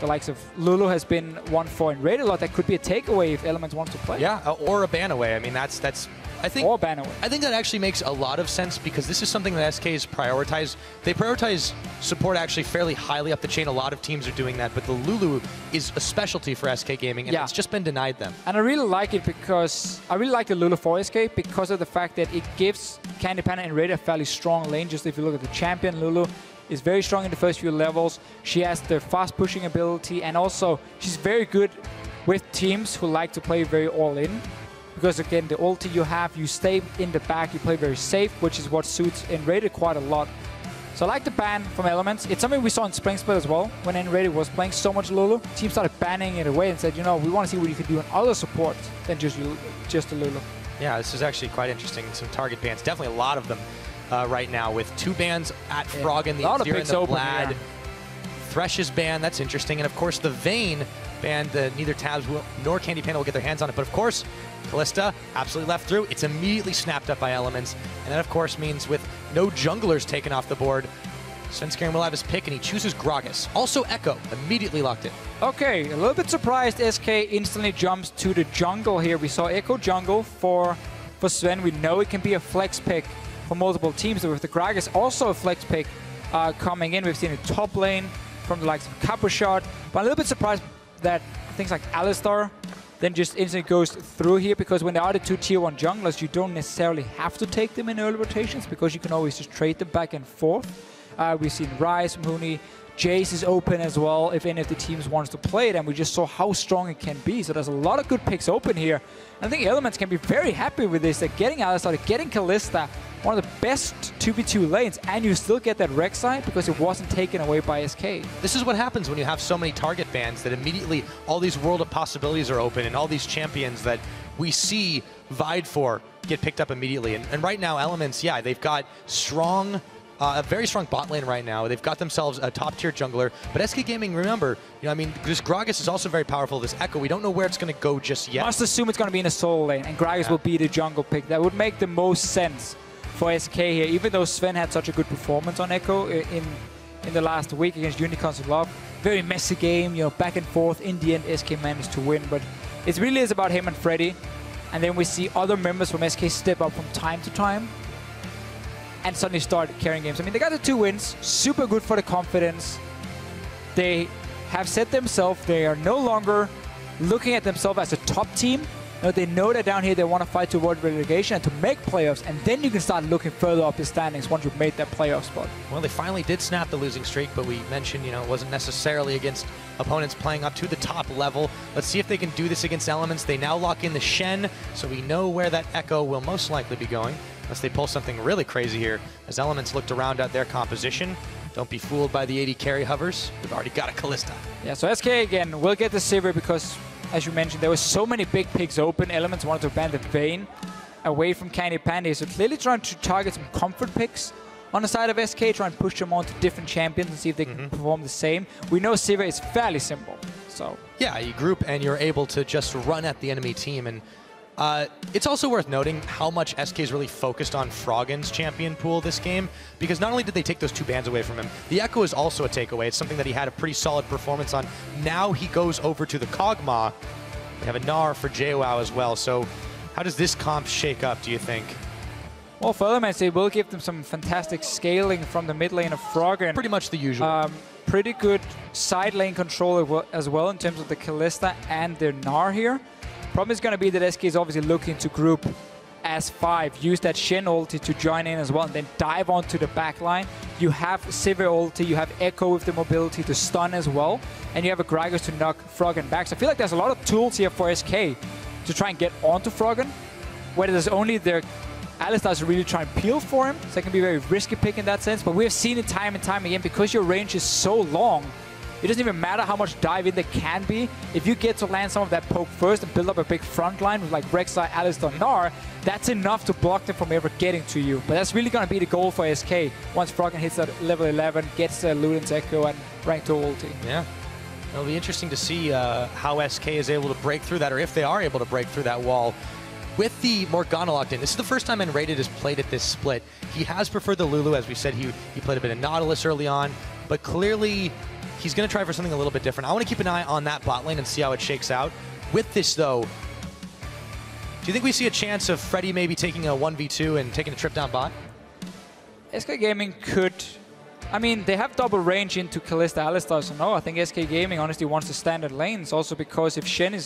the likes of Lulu has been one for in raid a lot. That could be a takeaway if Elements wants to play. Yeah, or a ban away. I mean, that's I think. Or ban away. I think that actually makes a lot of sense because this is something that SK has prioritized. They prioritize support actually fairly highly up the chain. A lot of teams are doing that, but the Lulu is a specialty for SK Gaming, and it's just been denied them. And I really like it because I really like the Lulu for SK because of the fact that it gives Candy Panda and Raid a fairly strong lane. Just if you look at the champion, Lulu is very strong in the first few levels. She has the fast pushing ability, and also she's very good with teams who like to play very all in. Because again, the ulti you have, you stay in the back, you play very safe, which is what suits N-Rated quite a lot. So I like the ban from Elements. It's something we saw in Spring Split as well. When N-Rated was playing so much Lulu, teams started banning it away and said, you know, we want to see what you can do in other supports than just the Lulu. Yeah, this is actually quite interesting. Some target bans, definitely a lot of them right now, with 2 bans at Froggen, the Azir and the Vlad. Thresh's ban, that's interesting. And of course, the Vayne ban, neither Tabs nor Candy Panda will get their hands on it. But of course, Kalista absolutely left through. It's immediately snapped up by Elements. And that, of course, means with no junglers taken off the board, Svenskeren will have his pick, and he chooses Gragas. Also Echo, immediately locked in. Okay, a little bit surprised SK instantly jumps to the jungle here. We saw Echo jungle for Sven. We know it can be a flex pick for multiple teams. So with the Gragas, also a flex pick coming in. We've seen a top lane from the likes of Capushot. But a little bit surprised that things like Alistar then just instantly goes through here, because when there are the 2 tier 1 junglers, you don't necessarily have to take them in early rotations because you can always just trade them back and forth. We've seen Ryze, Mooney, Jace is open as well if any of the teams wants to play it, and we just saw how strong it can be. So there's a lot of good picks open here. I think Elements can be very happy with this. They're getting Alistar, they're getting Kalista, one of the best 2v2 lanes, and you still get that Rek'Sai because it wasn't taken away by SK. This is what happens when you have so many target bans, that immediately all these world of possibilities are open, and all these champions that we see vied for get picked up immediately. And right now, Elements, yeah, they've got strong, a very strong bot lane right now. They've got themselves a top-tier jungler. But SK Gaming, remember, you know, I mean, this Gragas is also very powerful. This Echo, we don't know where it's going to go just yet. Must assume it's going to be in a solo lane, and Gragas will be the jungle pick. That would make the most sense for SK here, even though Sven had such a good performance on Echo in the last week against Unicorns of Love. Very messy game, you know, back and forth. In the end, SK managed to win, but it really is about him and Freddy. And then we see other members from SK step up from time to time and suddenly start carrying games. I mean, they got the 2 wins, super good for the confidence. They have set themselves, they are no longer looking at themselves as a top team. No, they know that down here they want to fight toward relegation and to make playoffs, and then you can start looking further up the standings once you've made that playoff spot. Well, they finally did snap the losing streak, but we mentioned, you know, it wasn't necessarily against opponents playing up to the top level. Let's see if they can do this against Elements. They now lock in the Shen, so we know where that Echo will most likely be going, unless they pull something really crazy here. As Elements looked around at their composition, don't be fooled by the 80 carry hovers. They've already got a Kalista. Yeah, so SK again will get the Sivir because, as you mentioned, there were so many big picks open. Elements wanted to ban the Vayne away from Candy Panda. So clearly trying to target some comfort picks on the side of SK, try and push them on to different champions and see if they can perform the same. We know Sivir is fairly simple. So yeah, you group and you're able to just run at the enemy team. And it's also worth noting how much SK is really focused on Froggen's champion pool this game, because not only did they take those 2 bans away from him, the Echo is also a takeaway. It's something that he had a pretty solid performance on. Now he goes over to the Kog'Maw. We have a Gnar for JWoww as well. So how does this comp shake up, do you think? Well, for Elements, it will give them some fantastic scaling from the mid lane of Froggen. Pretty much the usual. Pretty good side lane control as well in terms of the Kalista and the Gnar here. Problem is going to be that SK is obviously looking to group as 5, use that Shen ulti to join in as well, and then dive onto the back line. You have Sivir ulti, you have Echo with the mobility to stun as well, and you have a Gragas to knock Froggen back. So I feel like there's a lot of tools here for SK to try and get onto Froggen, where there's only their Alistar to really try and peel for him, so it can be a very risky pick in that sense. But we have seen it time and time again, because your range is so long, it doesn't even matter how much dive in there can be. If you get to land some of that poke first and build up a big front line with like Rek'Sai, Alistar, Gnar, that's enough to block them from ever getting to you. But that's really going to be the goal for SK once Froggen hits that level 11, gets Luden's Echo and rank 2 ulti. Yeah. It'll be interesting to see how SK is able to break through that, or if they are able to break through that wall. With the Morgana locked in, this is the first time N-Rated has played at this split. He has preferred the Lulu, as we said, he played a bit of Nautilus early on, but clearly he's going to try for something a little bit different. I want to keep an eye on that bot lane and see how it shakes out. With this, though, do you think we see a chance of Freddy maybe taking a 1v2 and taking a trip down bot? SK Gaming could... I mean, they have double range into Kalista Alistar, so no, I think SK Gaming honestly wants the standard lanes, also because if Shen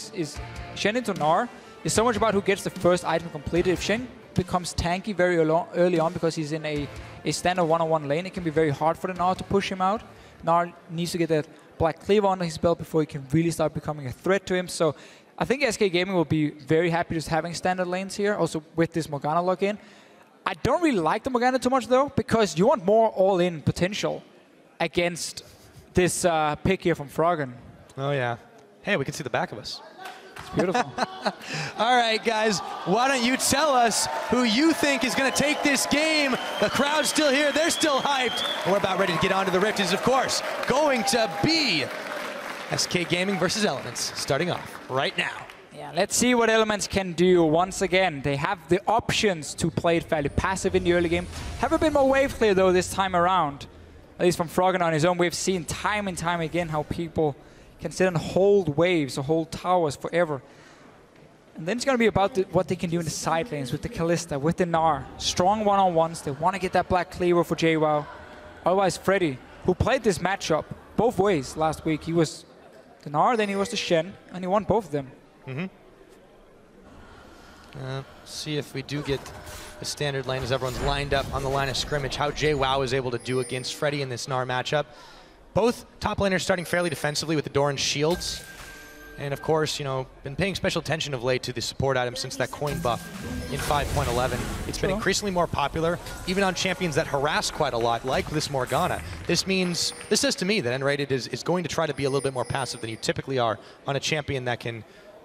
Shen into Gnar, it's so much about who gets the first item completed. If Shen becomes tanky very early on because he's in a standard one-on-one lane, it can be very hard for the Gnar to push him out. Gnar needs to get that Black Cleaver under his belt before he can really start becoming a threat to him. So I think SK Gaming will be very happy just having standard lanes here, also with this Morgana lock-in. I don't really like the Morgana too much, though, because you want more all-in potential against this pick here from Froggen. Oh, yeah. Hey, we can see the back of us. It's beautiful. All right, guys, why don't you tell us who you think is going to take this game? The crowd's still here. They're still hyped. And we're about ready to get onto the Rift. Is, of course, going to be SK Gaming versus Elements, starting off right now. Yeah, let's see what Elements can do. Once again, they have the options to play it fairly passive in the early game. Have a bit more wave clear, though, this time around. At least from Froggen on his own. We've seen time and time again how people can sit and hold waves or hold towers forever. And then it's going to be about what they can do in the side lanes with the Kalista, with the Gnar. Strong one-on-ones. They want to get that Black Cleaver for JWoww. Otherwise, Freddy, who played this matchup both ways last week. He was the Gnar, then he was the Shen, and he won both of them. See if we do get the standard lane as everyone's lined up on the line of scrimmage, how JWoww is able to do against Freddy in this Gnar matchup. Both top laners starting fairly defensively with the Doran's shields. And of course, you know, been paying special attention of late to the support item since that coin buff in 5.11. It's been increasingly more popular, even on champions that harass quite a lot, like this Morgana. This says to me that N-Rated is going to try to be a little bit more passive than you typically are on a champion that can,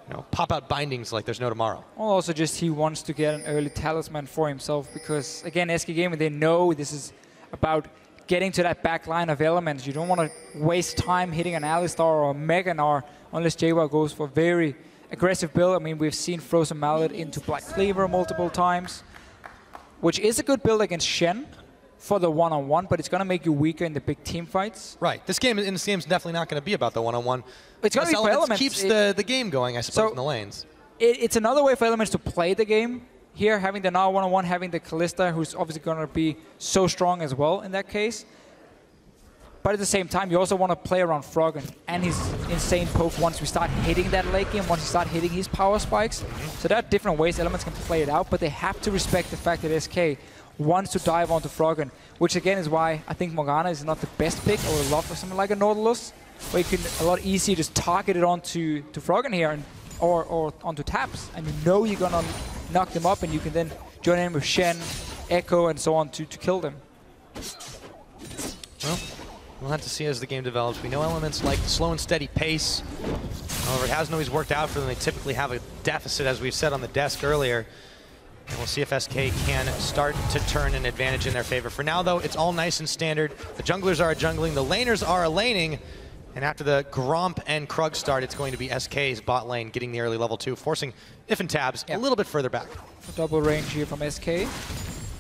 you know, pop out bindings like there's no tomorrow. Well, also just he wants to get an early talisman for himself because, again, SK Gaming, they know this is about getting to that back line of Elements. You don't want to waste time hitting an Alistar or a Mega Gnar unless JWoww goes for a very aggressive build. I mean, we've seen Frozen Mallet into Black Cleaver multiple times, which is a good build against Shen for the one-on-one, but it's going to make you weaker in the big team fights. Right. This game is definitely not going to be about the one-on-one. It's going to be for Elements. Keeps the game going, I suppose, in the lanes. It's another way for Elements to play the game. Here, having the Gnar one-on-one, having the Kalista, who's obviously going to be so strong as well in that case. But at the same time, you also want to play around Froggen and his insane poke once we start hitting that late game, once we start hitting his power spikes. So there are different ways Elements can play it out, but they have to respect the fact that SK wants to dive onto Froggen, which again is why I think Morgana is not the best pick. I would love for something like a Nautilus, where you can a lot easier just target it onto Froggen here or onto taps, and you know you're going to knock them up, and you can then join in with Shen, Echo, and so on to kill them. Well, we'll have to see as the game develops. We know Elements like slow and steady pace. However, it hasn't always worked out for them. They typically have a deficit, as we've said on the desk earlier. And we'll see if SK can start to turn an advantage in their favor. For now, though, it's all nice and standard. The junglers are jungling, the laners are laning. And after the Gromp and Krug start, it's going to be SK's bot lane getting the early level 2, forcing If and Tabs a little bit further back. Double range here from SK.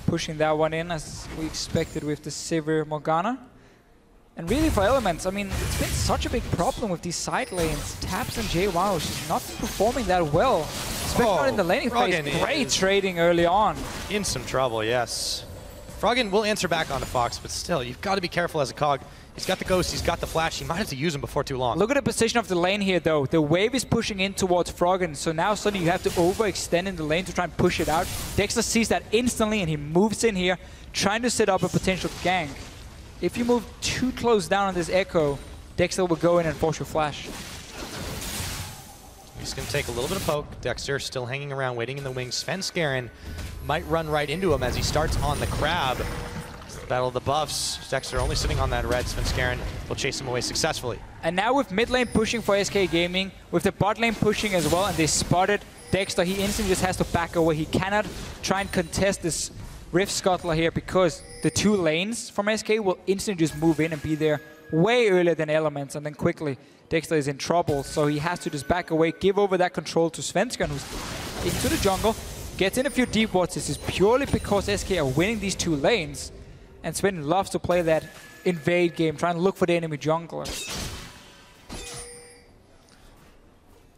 Pushing that one in as we expected with the Sivir Morgana. And really for Elements, I mean, it's been such a big problem with these side lanes. Tabs and JWoww just not performing that well. Especially not in the laning phase. Great trading early on. In some trouble, yes. Froggen will answer back onto Fox, but still, you've got to be careful as a cog. He's got the Ghost, he's got the Flash, he might have to use him before too long. Look at the position of the lane here, though. The wave is pushing in towards Froggen, so now suddenly you have to overextend in the lane to try and push it out. Dexter sees that instantly, and he moves in here, trying to set up a potential gank. If you move too close down on this Echo, Dexter will go in and force your Flash. He's going to take a little bit of poke. Dexter still hanging around, waiting in the wings. Svenskeren might run right into him as he starts on the Crab. Battle of the buffs. Dexter only sitting on that red. Svenskeren will chase him away successfully. And now with mid lane pushing for SK Gaming, with the bot lane pushing as well, and they spotted Dexter, he instantly just has to back away. He cannot try and contest this Rift Scuttler here because the two lanes from SK will instantly just move in and be there way earlier than Elements, and then quickly Dexter is in trouble. So he has to just back away, give over that control to Svenskeren, who's into the jungle, gets in a few deep wards. This is purely because SK are winning these two lanes. And Sven loves to play that invade game, trying to look for the enemy jungler.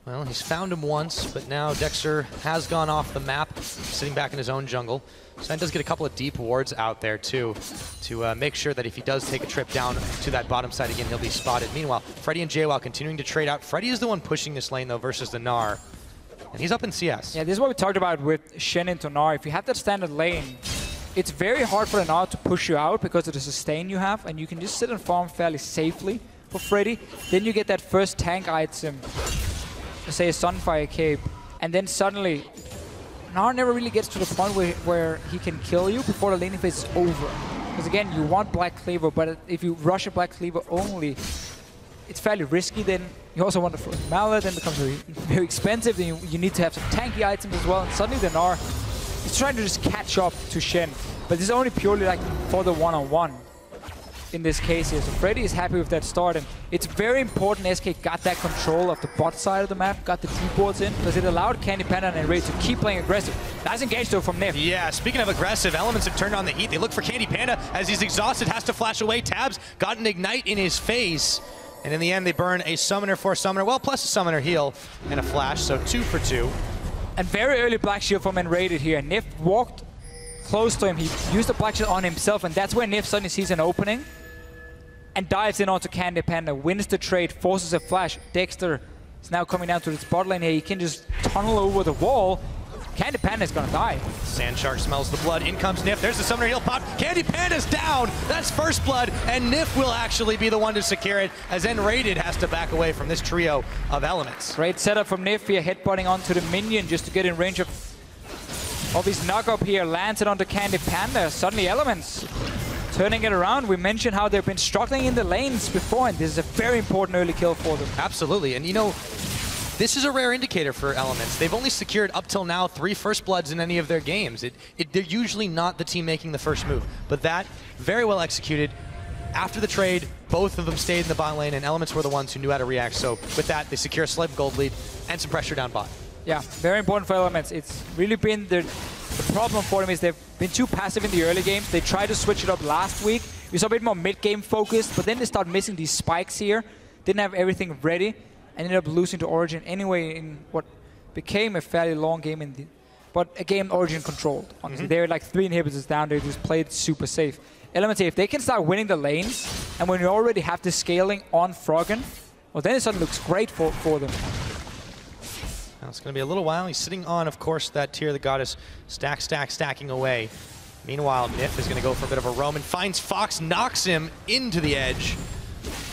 Well, he's found him once, but now Dexter has gone off the map, sitting back in his own jungle. Sven does get a couple of deep wards out there, too, to make sure that if he does take a trip down to that bottom side again, he'll be spotted. Meanwhile, Freddy and JWoww continuing to trade out. Freddy is the one pushing this lane, though, versus the Gnar. And he's up in CS. Yeah, this is what we talked about with Shen into Gnar. If you have that standard lane, it's very hard for the Gnar to push you out because of the sustain you have, and you can just sit and farm fairly safely for Freddy. Then you get that first tank item, say a Sunfire Cape, and then suddenly Gnar never really gets to the point where he can kill you before the laning phase is over. Because again, you want Black Cleaver, but if you rush a Black Cleaver only, it's fairly risky. Then you also want the first Mallet, then it becomes very expensive. Then you need to have some tanky items as well, and suddenly the Gnar is trying to just catch up to Shen. But this is only purely like for the one-on-one in this case here. So Freddy is happy with that start, and it's very important SK got that control of the bot side of the map, got the deep wards in, because it allowed Candy Panda and Ray to keep playing aggressive. Nice engage though from Nif. Yeah, speaking of aggressive, Elements have turned on the heat. They look for Candy Panda as he's exhausted, has to flash away. Tabs got an ignite in his face, and in the end they burn a summoner for a summoner, well, plus a summoner heal and a flash, so 2 for 2. And very early Black Shield from Enrated here. Nif walked close to him, he used the Black Shield on himself, and that's where Nif suddenly sees an opening and dives in onto Candy Panda, wins the trade, forces a flash. Dexter is now coming down to this bot lane here. He can just tunnel over the wall. Candy Panda is gonna die. Sandshark smells the blood. In comes Nif. There's the summoner heal pop. Candy Panda's down. That's first blood, and Nif will actually be the one to secure it, as Enrated has to back away from this trio of Elements. Great setup from Nif here, headbutting onto the minion just to get in range of his knock-up here. Lands it onto Candy Panda. Suddenly Elements turning it around. We mentioned how they've been struggling in the lanes before, and this is a very important early kill for them. Absolutely, and you know, this is a rare indicator for Elements. They've only secured up till now 3 first bloods in any of their games. They're usually not the team making the first move, but that very well executed. After the trade, both of them stayed in the bot lane, and Elements were the ones who knew how to react. So with that, they secure a slight gold lead and some pressure down bot. Yeah, very important for Elements. It's really been the problem for them is they've been too passive in the early games. They tried to switch it up last week. We saw a bit more mid-game focused, but then they started missing these spikes here. Didn't have everything ready, and ended up losing to Origin anyway in what became a fairly long game, but a game Origin controlled. Honestly, they were like 3 inhibitors down. They just played super safe. Elements, if they can start winning the lanes, and when you already have the scaling on Froggen, well, then it suddenly looks great for them. Now it's going to be a little while. He's sitting on, of course, that Tear of the Goddess, stacking away. Meanwhile, Nif is going to go for a bit of a roam and finds Fox, knocks him into the edge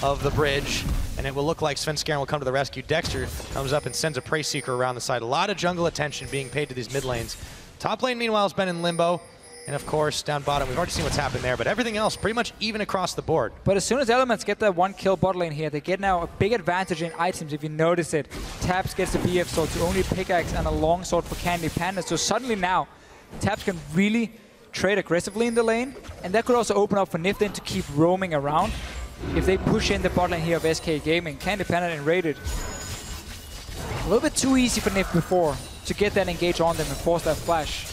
of the bridge, and it will look like Svenskeren will come to the rescue. Dexter comes up and sends a Prey Seeker around the side. A lot of jungle attention being paid to these mid lanes. Top lane, meanwhile, has been in limbo. And of course, down bottom, we've already seen what's happened there, but everything else pretty much even across the board. But as soon as Elements get that 1-kill bot lane here, they get now a big advantage in items, if you notice it. Tabs gets the BF sword to only pickaxe and a long sword for Candy Panda. So suddenly now, Tabs can really trade aggressively in the lane, and that could also open up for Nif then to keep roaming around. If they push in the bot lane here of SK Gaming, Candy Panda and Rated. A little bit too easy for Nif before to get that engage on them and force that flash.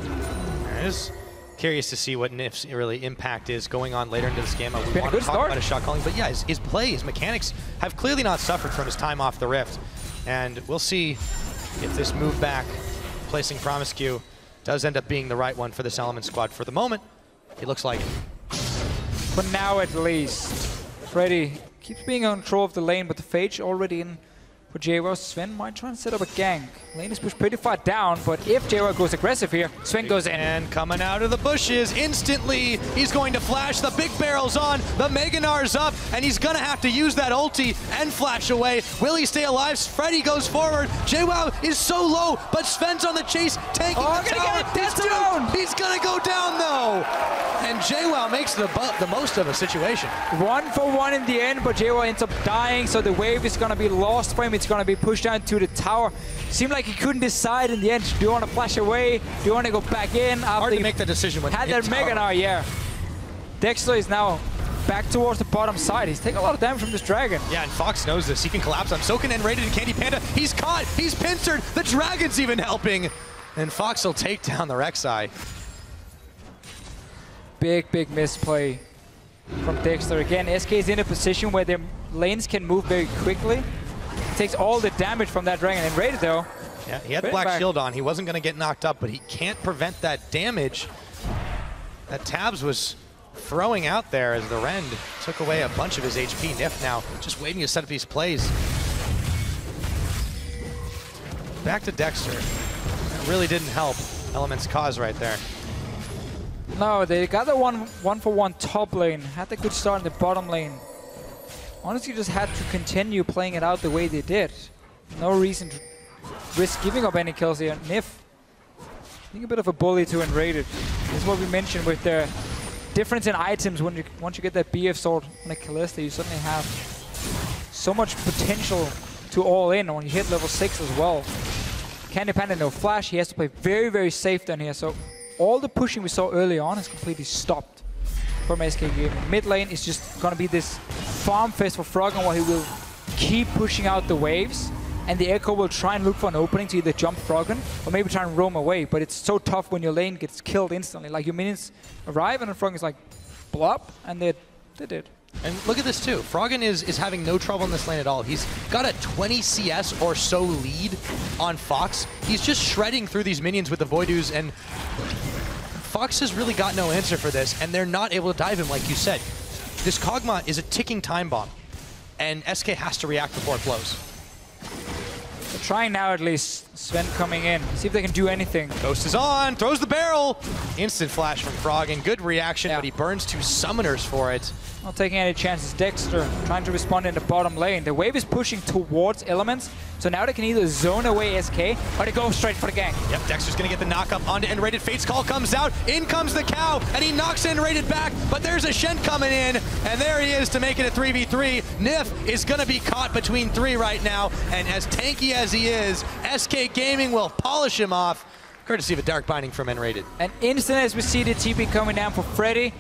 I was curious to see what Nif's really impact is going on later into this game. I want to talk about his shot calling, but yeah, his play, his mechanics have clearly not suffered from his time off the Rift. And we'll see if this move back, placing Promiscu, does end up being the right one for this Element squad. For the moment, it looks like it. For now at least. Freddy keeps being in control of the lane, but the Phage already in for JWoww. Sven might try and set up a gank. Lane is pushed pretty far down, but if JWoww goes aggressive here, Sven goes in. And coming out of the bushes instantly, he's going to flash. The big barrel's on, the Mega Gnar's up, and he's gonna have to use that ulti and flash away. Will he stay alive? Freddy goes forward. JWoww is so low, but Sven's on the chase, taking the tower. He's gonna go down though. And JWoww makes the most of a situation. 1-for-1 in the end, but JWoww ends up dying, so the wave is gonna be lost for him. It's going to be pushed down to the tower. Seemed like he couldn't decide in the end. Do you want to flash away? Do you want to go back in? Hard to make the decision when had that Mega Gnar, yeah. Dexter is now back towards the bottom side. He's taking a lot of damage from this dragon. Yeah, and Fox knows this. He can collapse on Soken and Rated and Candy Panda. He's caught. He's pincered. The dragon's even helping. And Fox will take down the Rek'Sai. Big misplay from Dexter. Again, SK is in a position where their lanes can move very quickly. Takes all the damage from that dragon. And Rated though. Yeah, he had the black shield on. He wasn't going to get knocked up, but he can't prevent that damage that Tabs was throwing out there as the Rend took away a bunch of his HP. Nif now just waiting to set up these plays. Back to Dexter. That really didn't help Element's cause right there. No, they got the one-for-one top lane. Had a good start in the bottom lane. Honestly, just had to continue playing it out the way they did. No reason to risk giving up any kills here. Nif, being a bit of a bully to Rated. This is what we mentioned with the difference in items. Once you get that BF sword on a Kalista, you suddenly have so much potential to all in when you hit level 6 as well. Candy Panda no flash. He has to play very safe down here. So all the pushing we saw early on has completely stopped from SK Gaming. Mid lane is just going to be this farm fest for Froggen where he will keep pushing out the waves, and the Echo will try and look for an opening to either jump Froggen or maybe try and roam away. But it's so tough when your lane gets killed instantly. Like your minions arrive and then Froggen's like, blop, and they did. And look at this too. Froggen is having no trouble in this lane at all. He's got a 20 CS or so lead on Fox. He's just shredding through these minions with the Voidoos, and Fox has really got no answer for this, and they're not able to dive him like you said. This Kog'Maw is a ticking time bomb, and SK has to react before it blows. They're trying now at least. Sven coming in. See if they can do anything. Ghost is on, throws the barrel. Instant flash from Froggen. Good reaction, but he burns 2 summoners for it. Not taking any chances. Dexter trying to respond in the bottom lane. The wave is pushing towards Elements, so now they can either zone away SK or they go straight for the gank. Yep, Dexter's gonna get the knock up onto Enrated. Fate's Call comes out, in comes the cow, and he knocks Enrated back, but there's a Shen coming in, and there he is to make it a 3v3. Nif is gonna be caught between 3 right now, and as tanky as he is, SK Gaming will polish him off, courtesy of a Dark Binding from Enrated. And instant as we see the TP coming down for Freddy.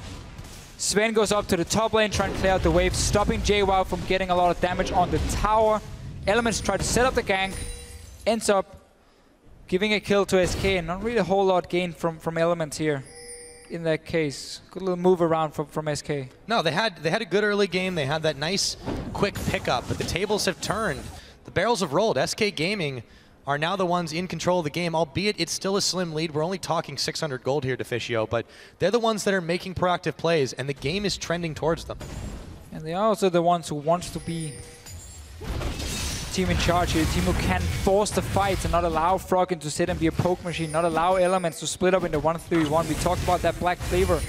Sven goes up to the top lane, trying to clear out the wave, stopping JWoww from getting a lot of damage on the tower. Elements try to set up the gank, ends up giving a kill to SK, and not really a whole lot gained from Elements here in that case. Good little move around from SK. No, they had a good early game. They had that nice quick pickup, but the tables have turned. The barrels have rolled. SK Gaming are now the ones in control of the game, albeit it's still a slim lead. We're only talking 600 gold here, Deficio, but they're the ones that are making proactive plays, and the game is trending towards them. And they are also the ones who wants to be the team in charge here, the team who can force the fights and not allow Froggen to sit and be a poke machine, not allow Elements to split up into 1-3-1. We talked about that Black Cleaver,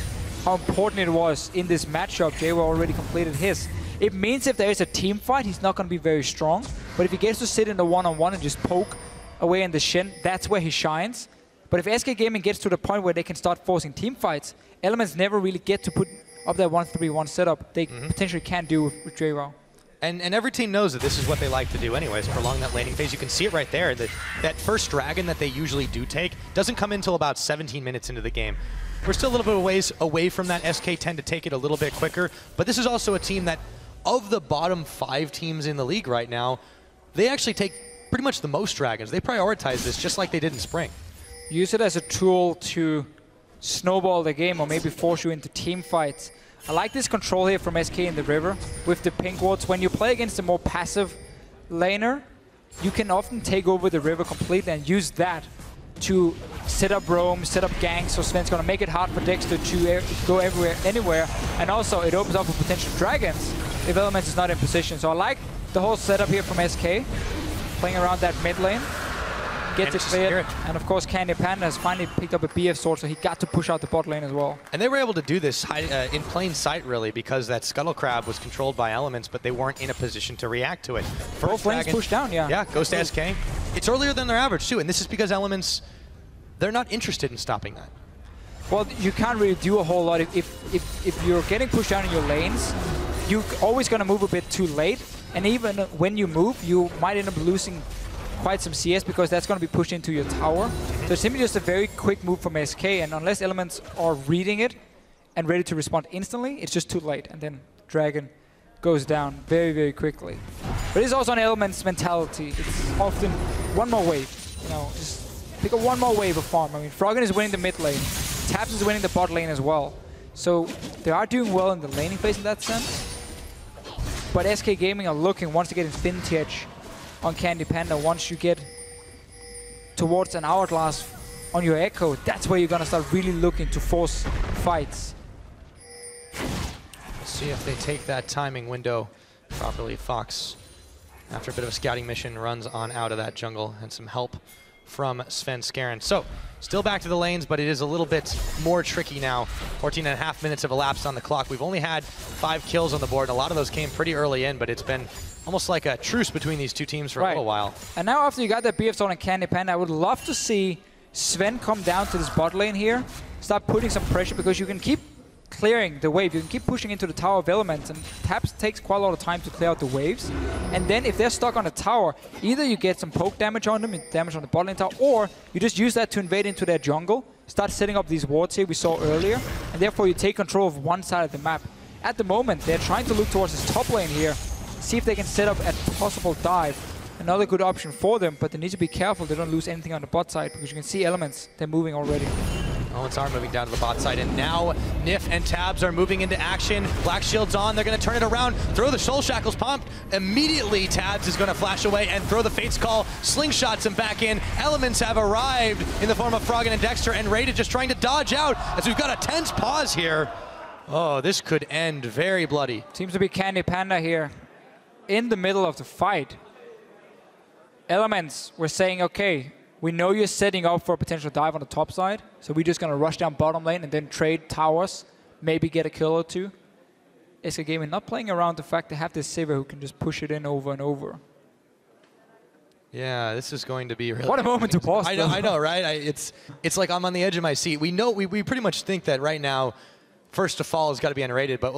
how important it was in this matchup. JWoww already completed his. It means if there is a team fight, he's not going to be very strong, but if he gets to sit in the one-on-one and just poke away in the Shen, that's where he shines. But if SK Gaming gets to the point where they can start forcing team fights, Elements never really get to put up that 1-3-1 setup they potentially can do with JWoww. And every team knows that this is what they like to do anyways, prolong that laning phase. You can see it right there. That first dragon that they usually do take doesn't come until about 17 minutes into the game. We're still a little bit of ways away from that. SK tend to take it a little bit quicker, but this is also a team that, of the bottom 5 teams in the league right now, they actually take pretty much the most dragons. They prioritize this just like they did in spring. Use it as a tool to snowball the game or maybe force you into team fights. I like this control here from SK in the river with the pink wards. When you play against a more passive laner, you can often take over the river completely and use that to set up roam, set up ganks, so Sven's going to make it hard for Dexter to go anywhere, and also it opens up for potential dragons if Elements is not in position. So I like the whole setup here from SK, playing around that mid lane, gets it cleared, and of course Candy Panda has finally picked up a BF sword, so he got to push out the bot lane as well. And they were able to do this in plain sight, really, because that Scuttle Crab was controlled by Elements, but they weren't in a position to react to it. Both lanes pushed down, yeah. Yeah, goes to SK. It's earlier than their average, too, and this is because Elements, they're not interested in stopping that. Well, you can't really do a whole lot. If you're getting pushed down in your lanes, you're always going to move a bit too late, and even when you move, you might end up losing quite some CS because that's going to be pushed into your tower. So it's simply just a very quick move from SK, and unless Elements are reading it and ready to respond instantly, it's just too late, and then Dragon goes down very quickly. But it's also an Elements mentality. It's often one more wave, you know, just pick up one more wave of farm. I mean, Froggen is winning the mid lane, Taps is winning the bot lane as well. So they are doing well in the laning phase in that sense. But SK Gaming are looking, once you get Infinity Edge on Candy Panda, once you get towards an Hourglass on your Echo, that's where you're going to start really looking to force fights. Let's see if they take that timing window properly. Fox, after a bit of a scouting mission, runs on out of that jungle, and some help from Sven Skaren. So, still back to the lanes, but it is a little bit more tricky now. 14.5 minutes have elapsed on the clock. We've only had 5 kills on the board, and a lot of those came pretty early in, but it's been almost like a truce between these two teams for a little while. And now after you got that BF zone and Candy Panda, I would love to see Sven come down to this bot lane here, start putting some pressure, because you can keep clearing the wave. You can keep pushing into the tower of elements, and Taps takes quite a lot of time to clear out the waves. And then if they're stuck on the tower, either you get some poke damage on them, damage on the bot lane tower, or you just use that to invade into their jungle, start setting up these wards here we saw earlier, and therefore you take control of one side of the map. At the moment, they're trying to look towards this top lane here, see if they can set up a possible dive. Another good option for them, but they need to be careful they don't lose anything on the bot side, because you can see elements, they're moving already. Elements are moving down to the bot side, and now Nif and Tabs are moving into action. Black Shield's on, they're going to turn it around, throw the Soul Shackles pumped. Immediately, Tabs is going to flash away and throw the Fate's Call, slingshots him back in. Elements have arrived in the form of Froggen and Dexter, and Rated just trying to dodge out as we've got a tense pause here. Oh, this could end very bloody. Seems to be Candy Panda here in the middle of the fight. Elements were saying, okay, we know you're setting up for a potential dive on the top side, so we're just going to rush down bottom lane and then trade towers, maybe get a kill or two. SK Gaming not playing around the fact they have this Sivir who can just push it in over and over. Yeah, this is going to be really... What a moment to pause. I know, right? It's like I'm on the edge of my seat. We know, we pretty much think that right now, first to fall has got to be unrated, but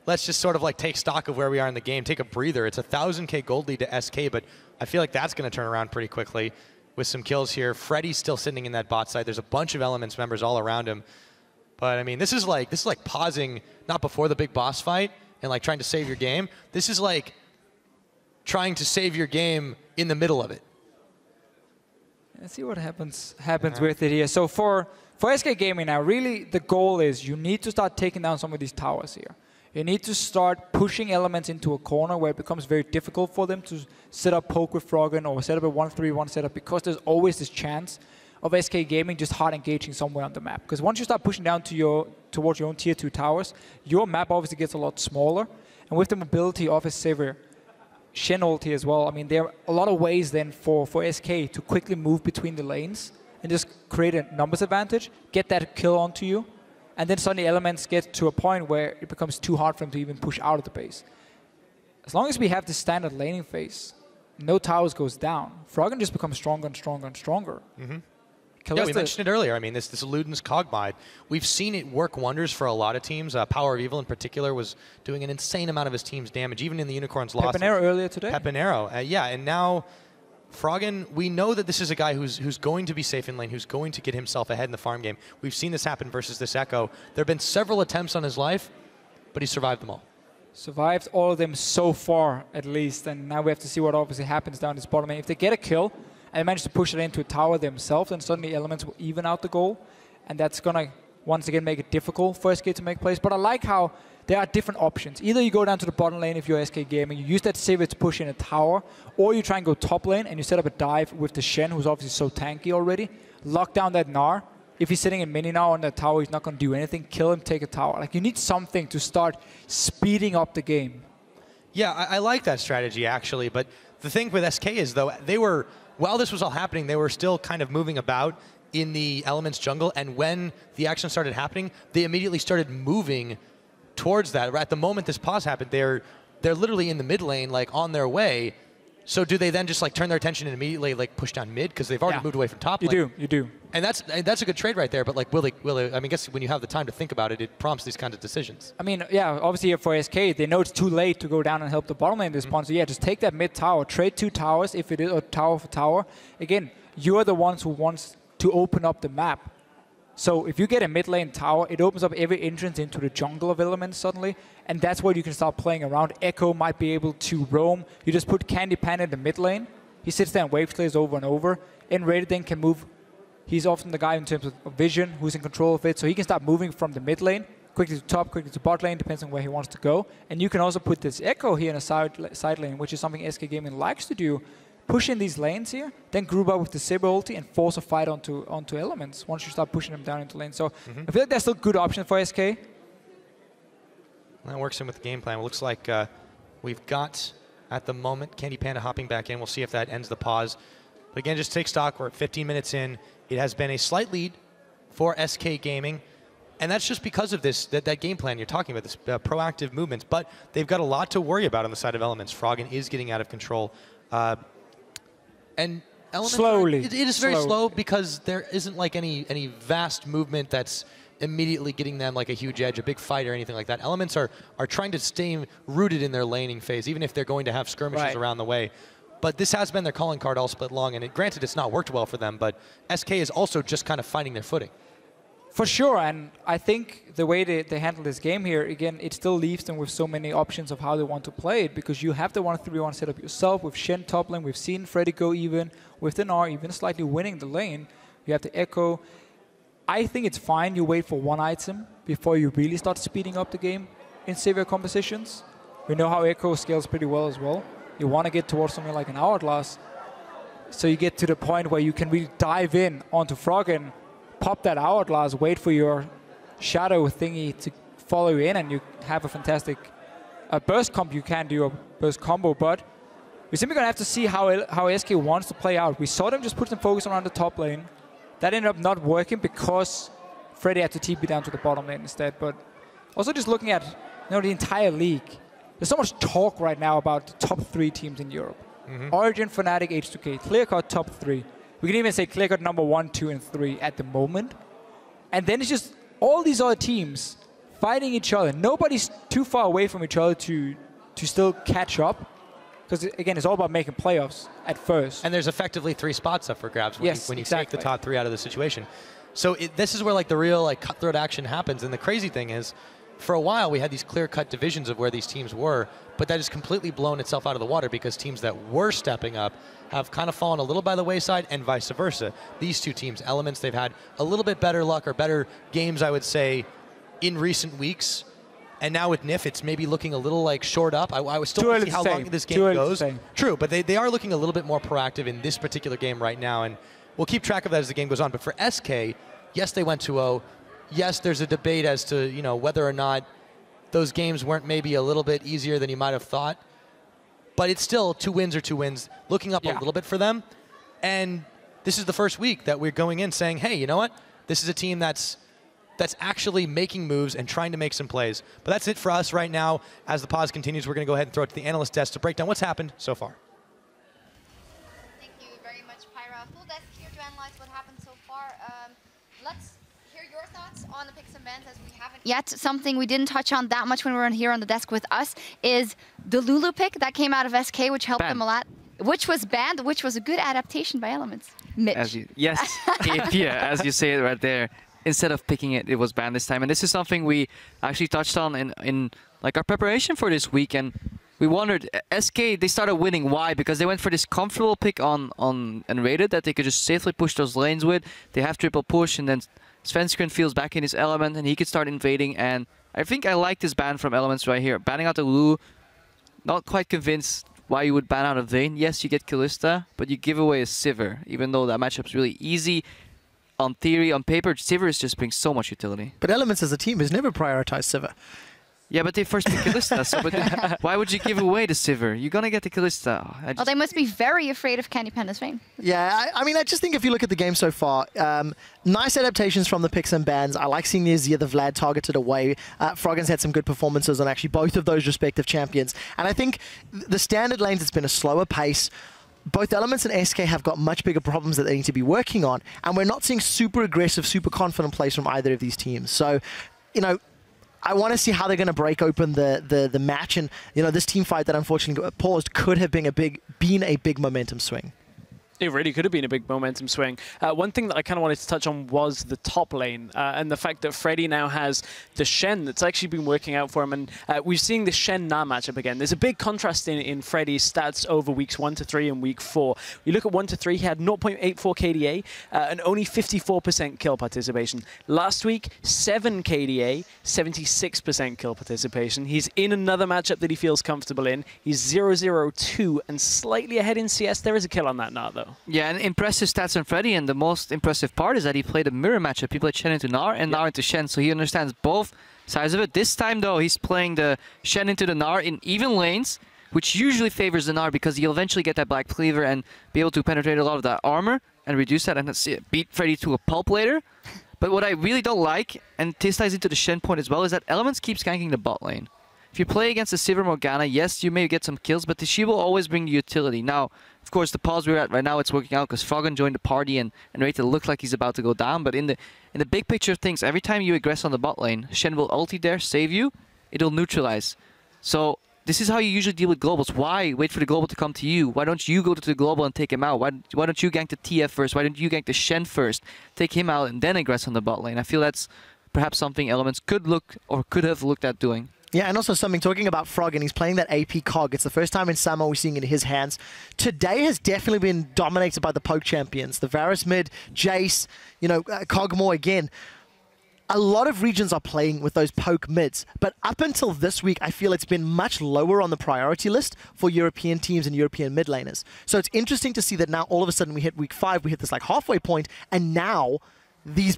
let's just sort of like take stock of where we are in the game, take a breather. It's a 1,000k gold lead to SK, but I feel like that's going to turn around pretty quickly with some kills here. Freddy's still sitting in that bot side. There's a bunch of Elements members all around him. But I mean, this is like pausing, not before the big boss fight and like trying to save your game. This is like trying to save your game in the middle of it. Let's see what happens with it here. So for SK Gaming now, really the goal is you need to start taking down some of these towers here. You need to start pushing Elements into a corner where it becomes very difficult for them to set up poke with Froggen or set up a 1-3-1 setup, because there's always this chance of SK Gaming just hard engaging somewhere on the map. Because once you start pushing down to towards your own tier 2 towers, your map obviously gets a lot smaller. And with the mobility of a Sivir, Shen ulti as well, I mean, there are a lot of ways then for SK to quickly move between the lanes and just create a numbers advantage, get that kill onto you. And then suddenly Elements get to a point where it becomes too hard for them to even push out of the base. As long as we have the standard laning phase, no towers goes down. Froggen just becomes stronger and stronger and stronger. Mm-hmm. Yeah, we mentioned it earlier. I mean, this Luden's Cogmide, we've seen it work wonders for a lot of teams. Power of Evil in particular was doing an insane amount of his team's damage, even in the Unicorn's loss. Pepinero earlier today. Pepinero, yeah, and now Froggen, we know that this is a guy who's going to be safe in lane, who's going to get himself ahead in the farm game. We've seen this happen versus this Echo. There have been several attempts on his life, but he survived them all. Survived all of them so far, at least, and now we have to see what obviously happens down this bottom lane. If they get a kill and they manage to push it into a tower themselves, then suddenly Elements will even out the goal, and that's going to once again make it difficult for SK to make plays. But I like how there are different options. Either you go down to the bottom lane if you're SK Gaming, you use that Sivir to push in a tower, or you try and go top lane and you set up a dive with the Shen, who's obviously so tanky already, lock down that Gnar. If he's sitting in mini now on that tower, he's not going to do anything. Kill him, take a tower. Like, you need something to start speeding up the game. Yeah, I like that strategy, actually. But the thing with SK is, though, they were, while this was all happening, they were still kind of moving about in the Elements jungle. And when the action started happening, they immediately started moving towards that. At the moment this pause happened, they're literally in the mid lane, like on their way. So do they then just like turn their attention and immediately like push down mid, because they've already moved away from top lane? You do. And that's a good trade right there. But like, will they? I mean, I guess when you have the time to think about it, it prompts these kinds of decisions. I mean, yeah, obviously for SK, they know it's too late to go down and help the bottom lane respawn. So yeah, just take that mid tower, trade 2 towers if it is, or tower for tower. Again, you're the ones who wants to open up the map. So if you get a mid lane tower, it opens up every entrance into the jungle of Elements suddenly, and that's where you can start playing around. Echo might be able to roam. You just put Candy Pan in the mid lane. He sits there and wave slays over and over. And Rated then can move. He's often the guy in terms of vision who's in control of it, so he can start moving from the mid lane quickly to top, quickly to bot lane, depends on where he wants to go. And you can also put this Echo here in a side lane, which is something SK Gaming likes to do. Push in these lanes here, then group up with the Sivir ulti and force a fight onto Elements once you start pushing them down into lane. So I feel like that's still a good option for SK. That works in with the game plan. It looks like we've got, at the moment, Candy Panda hopping back in. We'll see if that ends the pause. But again, just take stock. We're at 15 minutes in. It has been a slight lead for SK Gaming. And that's just because of this, that game plan you're talking about, this proactive movements. But they've got a lot to worry about on the side of Elements. Froggen is getting out of control. And Elements slowly. It is very slow because there isn't like any vast movement that's immediately getting them like a huge edge, a big fight or anything like that. Elements are trying to stay rooted in their laning phase, even if they're going to have skirmishes around the way. But this has been their calling card all split long, and granted it's not worked well for them, but SK is also just kind of finding their footing. For sure, and I think the way they handle this game here, again, it still leaves them with so many options of how they want to play it, because you have the 1-3-1 setup yourself with Shen top lane. We've seen Freddy go even with the Gnar, even slightly winning the lane. You have the Echo. I think it's fine you wait for one item before you really start speeding up the game in severe compositions. We know how Echo scales pretty well as well. You want to get towards something like an Hourglass, so you get to the point where you can really dive in onto Froggen, pop that Hourglass, wait for your shadow thingy to follow you in, and you have a fantastic burst comp. You can do a burst combo, but we're simply going to have to see how SK wants to play out. We saw them just put some focus around the top lane. That ended up not working because Freddy had to TP down to the bottom lane instead. But also just looking at the entire league, there's so much talk right now about the top 3 teams in Europe. Origin, Fnatic, H2K, clear-cut top 3. We can even say clear-cut number 1, 2, and 3 at the moment. And then it's just all these other teams fighting each other. Nobody's too far away from each other to still catch up. Because, again, it's all about making playoffs at first. And there's effectively 3 spots up for grabs when you take the top 3 out of the situation. So this is where like the real like cutthroat action happens. And the crazy thing is, for a while we had these clear-cut divisions of where these teams were, but that has completely blown itself out of the water because teams that were stepping up have kind of fallen a little by the wayside, and vice versa. These two teams, Elements, they've had a little bit better luck or better games, I would say, in recent weeks. And now with NIF, it's maybe looking a little like short up. I was still want to see how long this game goes. True, but they are looking a little bit more proactive in this particular game right now, and we'll keep track of that as the game goes on. But for SK, yes, they went 2-0. Yes, there's a debate as to whether or not those games weren't maybe a little bit easier than you might have thought. But it's still 2 wins or 2 wins, looking up a little bit for them. And this is the first week that we're going in saying, hey, you know what? This is a team that's actually making moves and trying to make some plays. But that's it for us right now. As the pause continues, we're going to go ahead and throw it to the analyst desk to break down what's happened so far. Thank you very much, Pyra. Full desk here to analyze what happened so far. Let's hear your thoughts on the picks and bans, as we haven't yet. Something we didn't touch on that much when we were here on the desk with us is the Lulu pick that came out of SK, which helped them a lot. Which was banned, which was a good adaptation by Elements. Mitch. Yes, as you say it right there. Instead of picking it, it was banned this time. And this is something we actually touched on in like our preparation for this week. And we wondered, SK, they started winning. Why? Because they went for this comfortable pick on Unrated that they could just safely push those lanes with. They have triple push, and then Svenskeren feels back in his element, and he could start invading. And I think I like this ban from Elements right here. Banning out the Lulu, not quite convinced why you would ban out a Vayne. Yes, you get Kalista, but you give away a Sivir, even though that matchup's really easy. On theory, on paper, Sivir just brings so much utility. But Elements as a team has never prioritized Sivir. Yeah, but they first pick Kalista, so why would you give away the Sivir? You're gonna get the Kalista. Well, they must be very afraid of Candy Panda's Vayne. Yeah, I mean, I just think if you look at the game so far, nice adaptations from the picks and bans. I like seeing the Azir, the Vlad targeted away. Froggen's had some good performances on actually both of those respective champions. And I think the standard lanes, it's been a slower pace. Both Elements and SK have got much bigger problems that they need to be working on, and we're not seeing super aggressive, super confident plays from either of these teams. So, I want to see how they're going to break open the match, and this team fight that unfortunately got paused could have been a big momentum swing. It really could have been a big momentum swing. One thing that I kind of wanted to touch on was the top lane and the fact that Freddy now has the Shen that's actually been working out for him. And we're seeing the Shen-Na matchup again. There's a big contrast in Freddy's stats over weeks 1 to 3 and week 4. You look at 1 to 3, he had 0.84 KDA and only 54% kill participation. Last week, 7 KDA, 76% kill participation. He's in another matchup that he feels comfortable in. He's 0-0-2 and slightly ahead in CS. There is a kill on that Na, though. Yeah, and impressive stats on Freddy, and the most impressive part is that he played a mirror matchup. He played Shen into Gnar and Gnar into Shen, so he understands both sides of it. This time, though, he's playing the Shen into the Gnar in even lanes, which usually favors the Gnar because he'll eventually get that Black Cleaver and be able to penetrate a lot of that armor and reduce that and beat Freddy to a pulp later. But what I really don't like, and this ties into the Shen point as well, is that Elements keeps ganking the bot lane. If you play against a Sivir Morgana, yes, you may get some kills, but she will always bring the utility. Now, of course, the pause we're at right now, it's working out because Froggen joined the party and Rayta looked like he's about to go down. But in the big picture of things, every time you aggress on the bot lane, Shen will ulti there, save you, it'll neutralize. So this is how you usually deal with globals. Why wait for the global to come to you? Why don't you go to the global and take him out? Why don't you gank the TF first? Why don't you gank the Shen first? Take him out and then aggress on the bot lane. I feel that's perhaps something Elements could look or could have looked at doing. Yeah, and also something, talking about Froggen, he's playing that AP cog. It's the first time in summer we're seeing it in his hands. Today has definitely been dominated by the poke champions. The Varus mid, Jace, you know, Kog'Maw again. A lot of regions are playing with those poke mids, but up until this week, I feel it's been much lower on the priority list for European teams and European mid laners. So it's interesting to see that now all of a sudden we hit week 5, we hit this like halfway point, and now these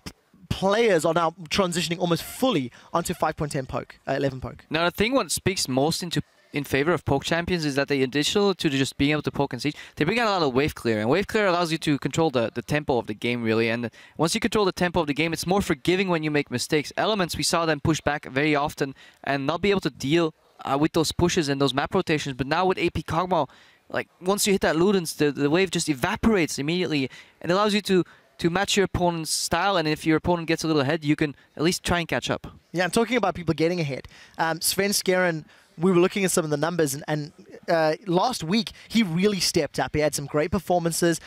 players are now transitioning almost fully onto 5.10 poke, 11 poke. Now, the thing what speaks most in favor of poke champions is that they, additional to just being able to poke and siege, they bring out a lot of wave clear. And wave clear allows you to control the tempo of the game, really. And once you control the tempo of the game, it's more forgiving when you make mistakes. Elements, we saw them push back very often and not be able to deal with those pushes and those map rotations. But now with AP Kog'Maw, like, once you hit that Ludens, the wave just evaporates immediately. And allows you to match your opponent's style, and if your opponent gets a little ahead, you can at least try and catch up. Yeah, I'm talking about people getting ahead. Sven Skeren, we were looking at some of the numbers, and last week, he really stepped up. He had some great performances,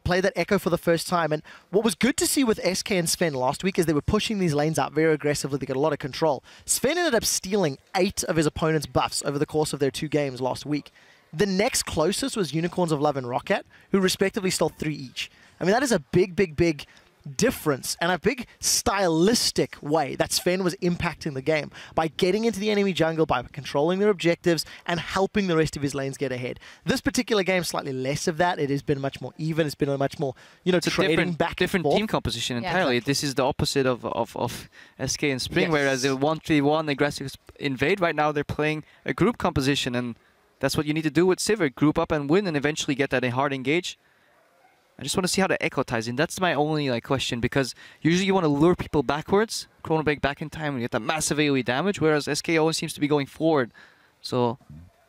played that Echo for the first time, and what was good to see with SK and Sven last week is they were pushing these lanes out very aggressively. They got a lot of control. Sven ended up stealing 8 of his opponent's buffs over the course of their 2 games last week. The next closest was Unicorns of Love and Rocket, who respectively stole 3 each. I mean, that is a big, big, big difference and a big stylistic way that Sven was impacting the game by getting into the enemy jungle, by controlling their objectives and helping the rest of his lanes get ahead. This particular game, slightly less of that. It has been much more even. It's been a much more, you know, trading back different team composition entirely. Exactly. This is the opposite of SK and Spring, whereas the 1-3-1 aggressive invade, right now they're playing a group composition, and that's what you need to do with Sivir. Group up and win and eventually get that hard engage. I just want to see how the Echo ties in. That's my only question, because usually you want to lure people backwards, Chrono Break back in time, and you get that massive AoE damage, whereas SK always seems to be going forward. So,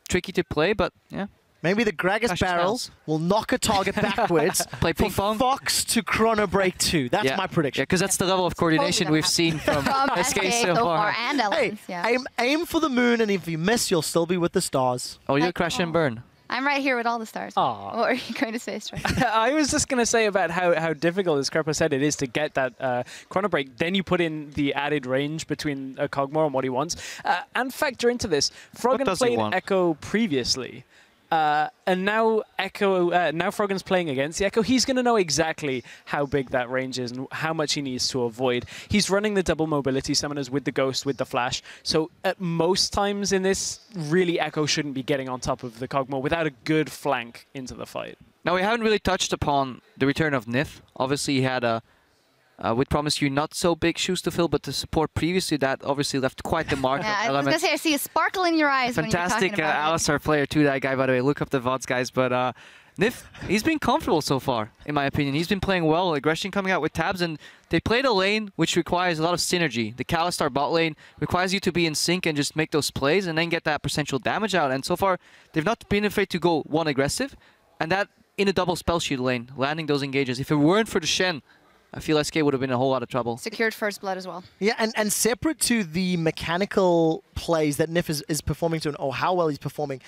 tricky to play, but yeah. Maybe the Gragas barrel will knock a target backwards. Play ping pong. Fox to Chrono Break 2. That's my prediction. Yeah, because that's the level of coordination we've seen from SK so far. And Elements, aim for the moon, and if you miss, you'll still be with the stars. Oh, you'll crash and burn. I'm right here with all the stars. Aww. What are you going to say, Strike? I was just going to say about how difficult, as Kerpo said, it is to get that Chrono Break. Then you put in the added range between Kog'Maw and what he wants. And factor into this, Froggen played Echo previously. And now now Froggen's playing against the Echo. He's going to know exactly how big that range is and how much he needs to avoid. He's running the double mobility summoners with the Ghost, with the Flash. So at most times in this, really Echo shouldn't be getting on top of the Kog'Maw without a good flank into the fight. Now, we haven't really touched upon the return of Nith. Obviously, he had a we promised you not so big shoes to fill, but the support previously that obviously left quite the mark. I was going to say, I see a sparkle in your eyes. Fantastic when you're talking about Alistar player too, that guy, by the way. Look up the VODs, guys. But Nith, he's been comfortable so far, in my opinion. He's been playing well. Aggression coming out with tabs, and they played a lane which requires a lot of synergy. The Alistar bot lane requires you to be in sync and just make those plays and then get that percentual damage out. And so far, they've not been afraid to go one aggressive, and that in a double spell shield lane, landing those engages. If it weren't for the Shen, I feel SK would have been in a whole lot of trouble. Secured first blood as well. Yeah, and separate to the mechanical plays that Nif is performing to, or how well he's performing,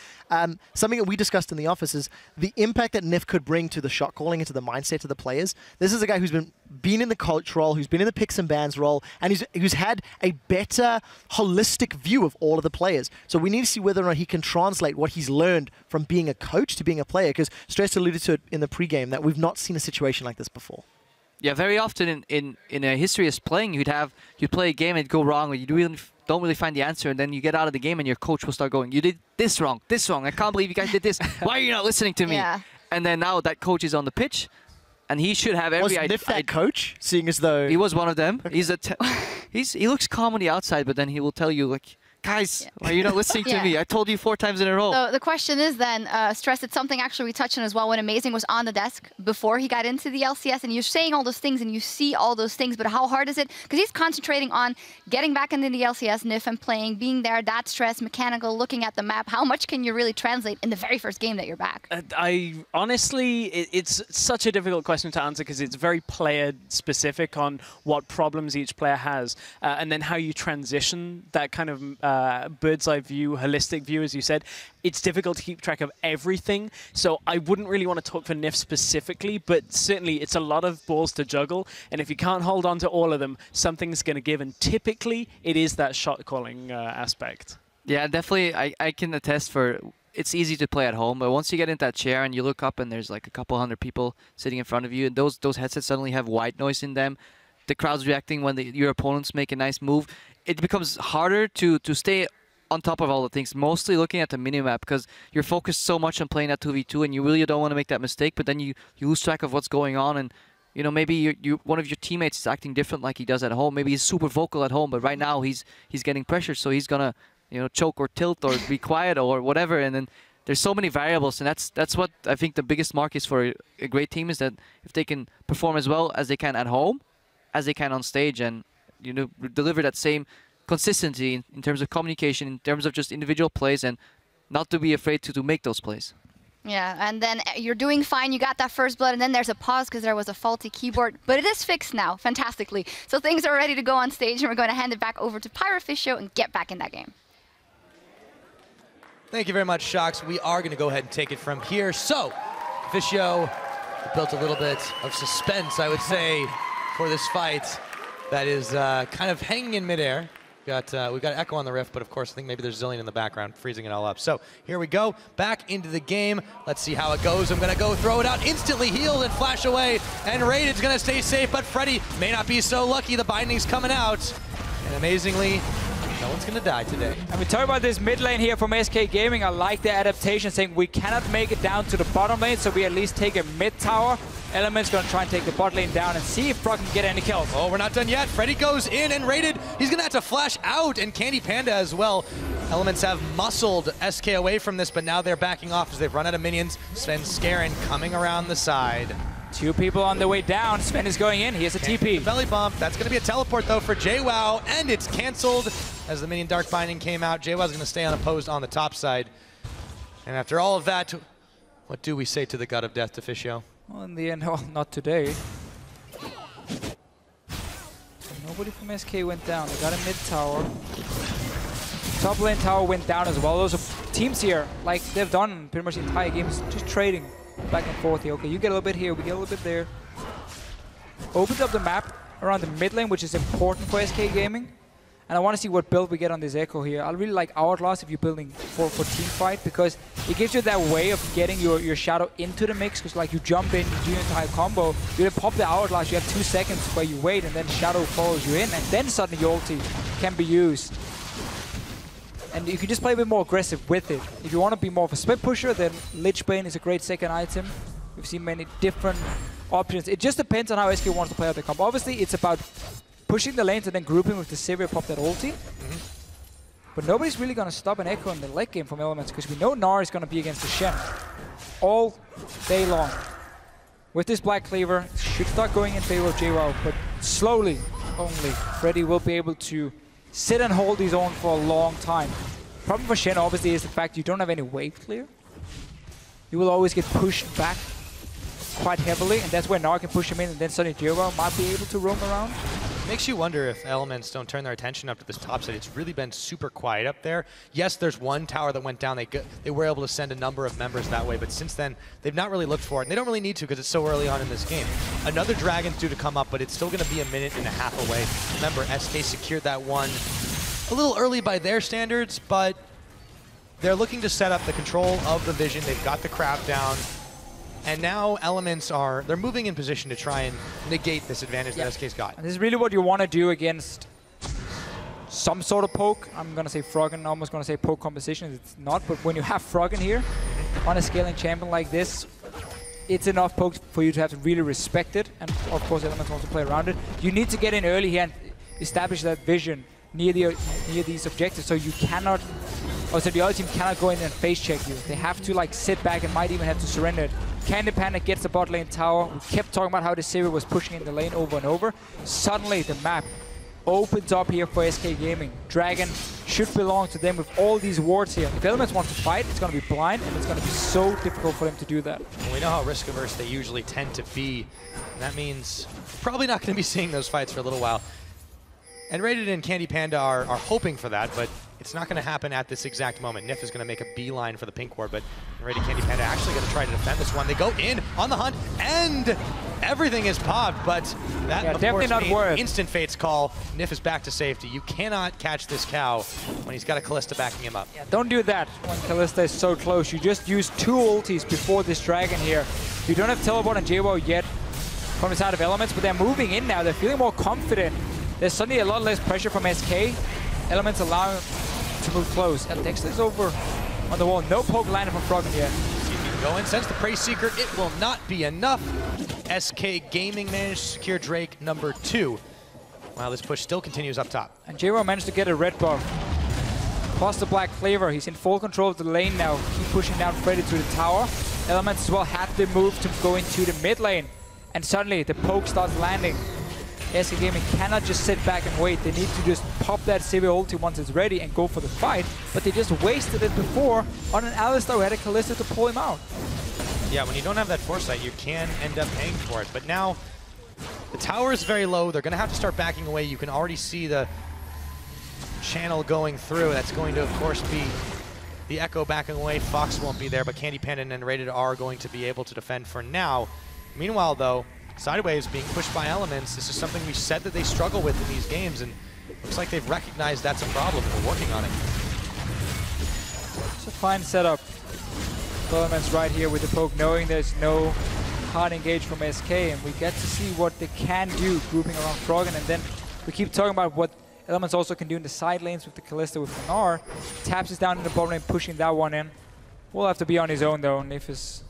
something that we discussed in the office is the impact that Nif could bring to the shot calling and to the mindset of the players. This is a guy who's been in the coach role, who's been in the picks and bans role, and who's had a better holistic view of all of the players. So we need to see whether or not he can translate what he's learned from being a coach to being a player, because Stress alluded to it in the pregame that we've not seen a situation like this before. Yeah, very often in a history of playing, you'd play a game and it'd go wrong, or you don't really find the answer, and then you get out of the game and your coach will start going, you did this wrong, I can't believe you guys did this. Why are you not listening to me? Yeah. And then now that coach is on the pitch, and he should have every idea. Was Nif that coach, seeing as though... He was one of them. Okay. He looks calm on the outside, but then he will tell you, like, guys, why are you not listening to me? I told you 4 times in a row. So the question is then, Stress, it's something actually we touched on as well when Amazing was on the desk before he got into the LCS, and you're saying all those things and you see all those things, but how hard is it? Because he's concentrating on getting back into the LCS, Nif, and playing, being there, that stress, mechanical, looking at the map. How much can you really translate in the very first game that you're back? Honestly, it's such a difficult question to answer because it's very player-specific on what problems each player has, and then how you transition that kind of bird's eye view, holistic view, as you said. It's difficult to keep track of everything, so I wouldn't really want to talk for Nif specifically, but certainly it's a lot of balls to juggle, and if you can't hold on to all of them, something's going to give, and typically it is that shot calling aspect. Yeah, definitely. I can attest for it's easy to play at home, but once you get in that chair and you look up and there's like a couple hundred people sitting in front of you, and those headsets suddenly have white noise in them, the crowd's reacting when your opponents make a nice move, it becomes harder to stay on top of all the things, mostly looking at the minimap, because you're focused so much on playing that 2v2 and you really don't want to make that mistake, but then you lose track of what's going on, and you know, maybe one of your teammates is acting different like he does at home. Maybe he's super vocal at home, but right now he's getting pressure, so he's gonna, you know, choke or tilt or be quiet or whatever, and then there's so many variables, and that's what I think the biggest mark is for a great team, is that if they can perform as well as they can at home as they can on stage, and you know, deliver that same consistency in terms of communication, in terms of just individual plays, and not to be afraid to make those plays. Yeah, and then you're doing fine, you got that first blood, and then there's a pause because there was a faulty keyboard, but it is fixed now, fantastically. So things are ready to go on stage, and we're going to hand it back over to Pyro and get back in that game. Thank you very much, Shocks. We are going to go ahead and take it from here. So, Fiscio built a little bit of suspense, I would say, for this fight that is kind of hanging in midair. We've got Echo on the rift, but of course I think maybe there's Zillion in the background freezing it all up. So here we go, back into the game. Let's see how it goes. I'm gonna go throw it out, instantly healed and flash away, and Raided's gonna stay safe, but Freddy may not be so lucky. The binding's coming out, and amazingly, no one's gonna die today. And we talk about this mid lane here from SK Gaming. I like the adaptation, saying we cannot make it down to the bottom lane, so we at least take a mid tower. Element's gonna try and take the bot lane down and see if Frog can get any kills. Oh, we're not done yet. Freddy goes in and Raided. He's gonna have to flash out, and Candy Panda as well. Elements have muscled SK away from this, but now they're backing off as they've run out of minions. Sven Skarin coming around the side. 2 people on the way down. Sven is going in. He has a TP. Belly bump. That's going to be a teleport, though, for JWoww, and it's canceled as the minion Dark Binding came out. JWoww's going to stay unopposed on the top side. And after all of that, what do we say to the God of Death, Fiscio? Well, in the end, well, not today. Nobody from SK went down. They got a mid tower. Top lane tower went down as well. Those are teams here, like they've done pretty much the entire game, just trading back and forth here. Okay, you get a little bit here, we get a little bit there. Opens up the map around the mid lane, which is important for SK Gaming. And I want to see what build we get on this Echo here. I really like Hourglass if you're building for team fight, because it gives you that way of getting your Shadow into the mix, because like you jump in, you do your entire combo, you then pop the Hourglass, you have 2 seconds where you wait, and then Shadow follows you in, and then suddenly your ulti can be used. And you can just play a bit more aggressive with it. If you want to be more of a split pusher, then Lichbane is a great second item. We've seen many different options. It just depends on how SK wants to play out the comp. Obviously, it's about pushing the lanes and then grouping with the Sivir, pop that ulti. But nobody's really going to stop an Echo in the late game from Elements, because we know Gnar is going to be against the Shen all day long. With this Black Cleaver, it should start going in favor of JWoww, but slowly only Freddy will be able to sit and hold his own for a long time. Problem for Shen obviously is the fact you don't have any wave clear. You will always get pushed back quite heavily, and that's where Gnar can push him in, and then suddenly Jiro might be able to roam around. Makes you wonder if Elements don't turn their attention up to this top side. It's really been super quiet up there. Yes, there's one tower that went down. They were able to send a number of members that way, but since then, they've not really looked for it. And they don't really need to because it's so early on in this game. Another Dragon's due to come up, but it's still going to be a minute and a half away. Remember, SK secured that one a little early by their standards, but they're looking to set up the control of the vision. They've got the crowd down. And now Elements they're moving in position to try and negate this advantage that SK's got. And this is really what you want to do against some sort of poke. I'm going to say Froggen, almost going to say poke composition. It's not, but when you have Froggen here on a scaling champion like this, it's enough poke for you to have to really respect it. And of course, Elements want to play around it. You need to get in early here and establish that vision near these objectives, so you cannot, or so the other team cannot go in and face check you. They have to like sit back and might even have to surrender it. Candy Panda gets the bot lane tower. We kept talking about how the Sivir was pushing in the lane over and over. Suddenly the map opens up here for SK Gaming. Dragon should belong to them with all these wards here. If Elements want to fight, it's going to be blind, and it's going to be so difficult for them to do that. Well, we know how risk averse they usually tend to be. And that means probably not going to be seeing those fights for a little while. And Rated and Candy Panda are hoping for that, but it's not going to happen at this exact moment. Nif is going to make a beeline for the pink ward, but Rated Candy Panda actually going to try to defend this one. They go in on the hunt, and everything is popped, but that of course means instant Fate's call. Nif is back to safety. You cannot catch this cow when he's got a Kalista backing him up. Yeah, don't do that when Kalista is so close. You just use 2 ultis before this Dragon here. You don't have teleport and JWoww yet from the side of Elements, but they're moving in now. They're feeling more confident. There's suddenly a lot less pressure from SK. Elements allowing to move close. And Dexter is over on the wall. No poke landed from Froggen yet. Go in, sends the Praise Seeker. It will not be enough. SK Gaming managed to secure Drake number 2. While this push still continues up top. And JWoww managed to get a red buff. Plus the black flavor. He's in full control of the lane now. Keep pushing down Freddy to the tower. Elements as well had the move to go into the mid lane. And suddenly the poke starts landing. SK Gaming cannot just sit back and wait. They need to just pop that Sivir ulti once it's ready and go for the fight. But they just wasted it before on an Alistar who had a Kalista to pull him out. Yeah, when you don't have that foresight, you can end up paying for it. But now, the tower is very low. They're going to have to start backing away. You can already see the channel going through. That's going to, of course, be the Echo backing away. Fox won't be there, but Candy Panda and Rated are going to be able to defend for now. Meanwhile, though, Sideways being pushed by Elements. This is something we said that they struggle with in these games, and looks like they've recognized that's a problem and they're working on it. It's a fine setup for Elements right here with the poke, knowing there's no hard engage from SK, and we get to see what they can do grouping around Froggen, and then we keep talking about what Elements also can do in the side lanes with the Kalista with Gnar. Taps is down in the bottom lane, pushing that one in. Will have to be on his own though, and if is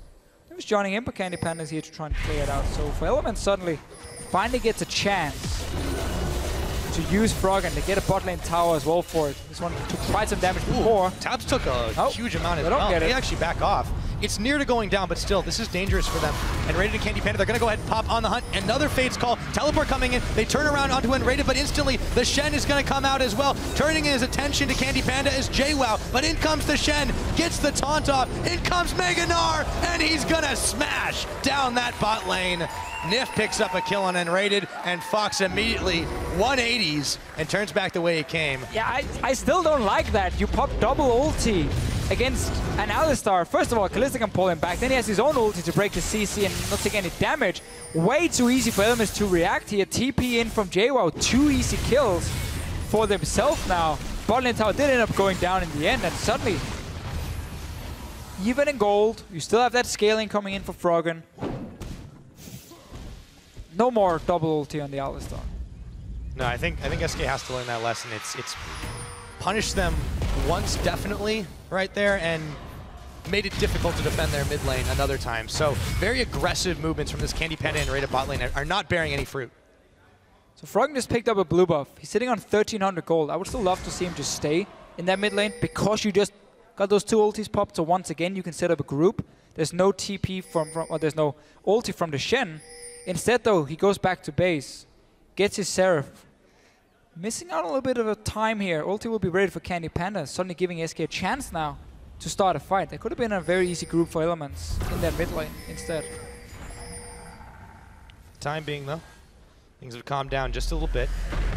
joining in, but Candy Panda is here to try and play it out. So for Elements suddenly finally gets a chance to use Froggen. They get a bot lane tower as well for it. This one took quite some damage before. Taps took a huge amount as well. They actually back off. It's near to going down, but still, this is dangerous for them. And Rated and Candy Panda, they're going to go ahead and pop on the hunt. Another Fate's call. Teleport coming in. They turn around onto Rated, but instantly the Shen is going to come out as well. Turning his attention to Candy Panda is JWoww, but in comes the Shen, gets the taunt off. In comes Mega Gnar, and he's going to smash down that bot lane. Nif picks up a kill on Rated, and Fox immediately 180s and turns back the way he came. Yeah, I still don't like that. You pop double ulti against an Alistar. First of all, Kalista can pull him back. Then he has his own ulti to break the CC and not take any damage. Way too easy for Elements to react here. TP in from JWoww. 2 easy kills for themselves now. Bot lane tower did end up going down in the end, and suddenly, even in gold, you still have that scaling coming in for Froggen. No more double ulti on the Alistar. No, I think SK has to learn that lesson. It's punished them once definitely right there and made it difficult to defend their mid lane another time. So very aggressive movements from this Candy Panda and Rated bot lane are not bearing any fruit. So Froggen just picked up a blue buff. He's sitting on 1300 gold. I would still love to see him just stay in that mid lane because you just got those 2 ultis popped. So once again, you can set up a group. There's no TP or there's no ulti from the Shen. Instead, though, he goes back to base, gets his Seraph. Missing out a little bit of a time here. Ulti will be ready for Candy Panda, suddenly giving SK a chance now to start a fight. That could have been a very easy group for Elements in that mid lane instead. time being, though, things have calmed down just a little bit.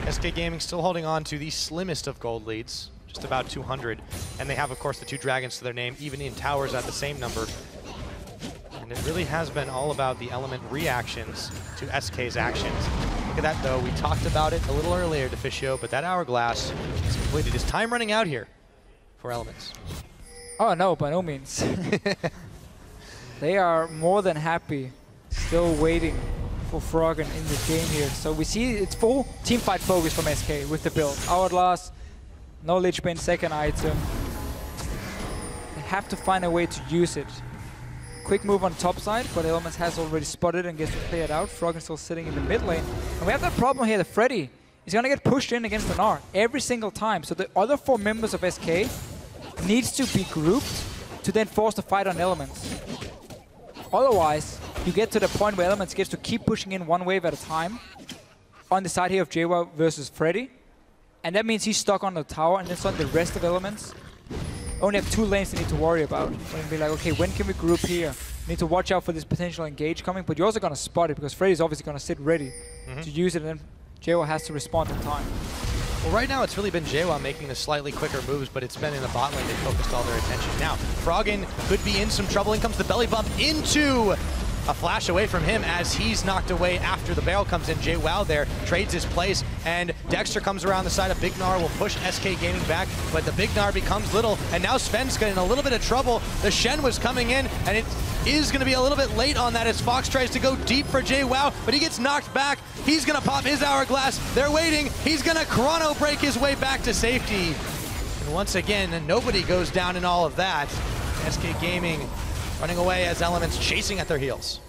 SK Gaming still holding on to the slimmest of gold leads, just about 200. And they have, of course, the 2 dragons to their name, even in towers at the same number. And it really has been all about the element reactions to SK's actions. Look at that, though. We talked about it a little earlier, Deficio, but that hourglass is completed. Is time running out here for Elements? Oh, no, by no means. They are more than happy, still waiting for Froggen in this game here. So we see it's full teamfight focus from SK with the build. Hourglass, no Lich Bane second item. They have to find a way to use it. Quick move on top side, but Elements has already spotted and gets to play it out. Froggen still sitting in the mid lane. And we have that problem here that Freddy is going to get pushed in against the Gnar every single time. So the other 4 members of SK needs to be grouped to then force the fight on Elements. Otherwise, you get to the point where Elements gets to keep pushing in one wave at a time on the side here of JWoww versus Freddy. And that means he's stuck on the tower, and then suddenly the rest of Elements only have 2 lanes they need to worry about. And be like, okay, when can we group here? We need to watch out for this potential engage coming, but you're also going to spot it because Freddy's obviously going to sit ready to use it, and then JWoww has to respond in time. Well, right now it's really been JWoww making the slightly quicker moves, but it's been in the bot lane they focused all their attention. Now, Froggen could be in some trouble. In comes the belly bump into a flash away from him as he's knocked away after the barrel comes in. JWoww there trades his place, and Dexter comes around the side of Big Gnar, will push SK Gaming back, but the Big Gnar becomes little, and now Sven's getting a little bit of trouble. The Shen was coming in, and it is going to be a little bit late on that as Fox tries to go deep for JWoww, but he gets knocked back. He's going to pop his hourglass. They're waiting. He's going to chrono break his way back to safety. And once again, nobody goes down in all of that. SK Gaming running away as Elements chasing at their heels.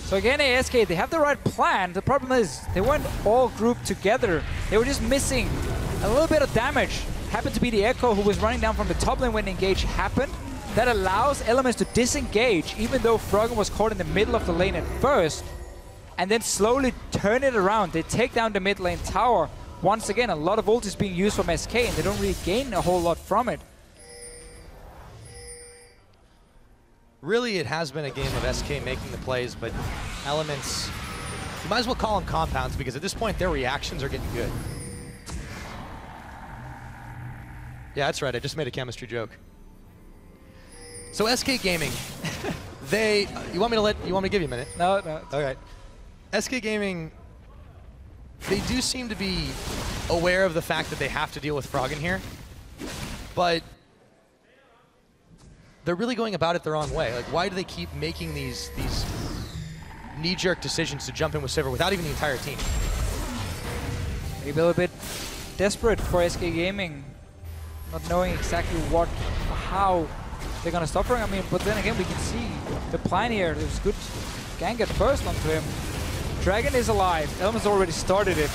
So again, ASK, they have the right plan. The problem is they weren't all grouped together. They were just missing a little bit of damage. Happened to be the Echo who was running down from the top lane when the engage happened. That allows Elements to disengage, even though Froggen was caught in the middle of the lane at first, and then slowly turn it around. They take down the mid lane tower. Once again, a lot of ult is being used from SK, and they don't really gain a whole lot from it. Really, it has been a game of SK making the plays, but Elements, you might as well call them compounds, because at this point, their reactions are getting good. Yeah, that's right. I just made a chemistry joke. So SK Gaming, you want me to give you a minute? No. All right. SK Gaming, they do seem to be aware of the fact that they have to deal with Froggen here, but they're really going about it the wrong way. Like, why do they keep making these knee-jerk decisions to jump in with Sivir without even the entire team? Maybe a little bit desperate for SK Gaming, not knowing exactly what or how they're gonna stop her. I mean, but then again, we can see the plan here. There's good gank at first onto him. Dragon is alive. Elements already started it.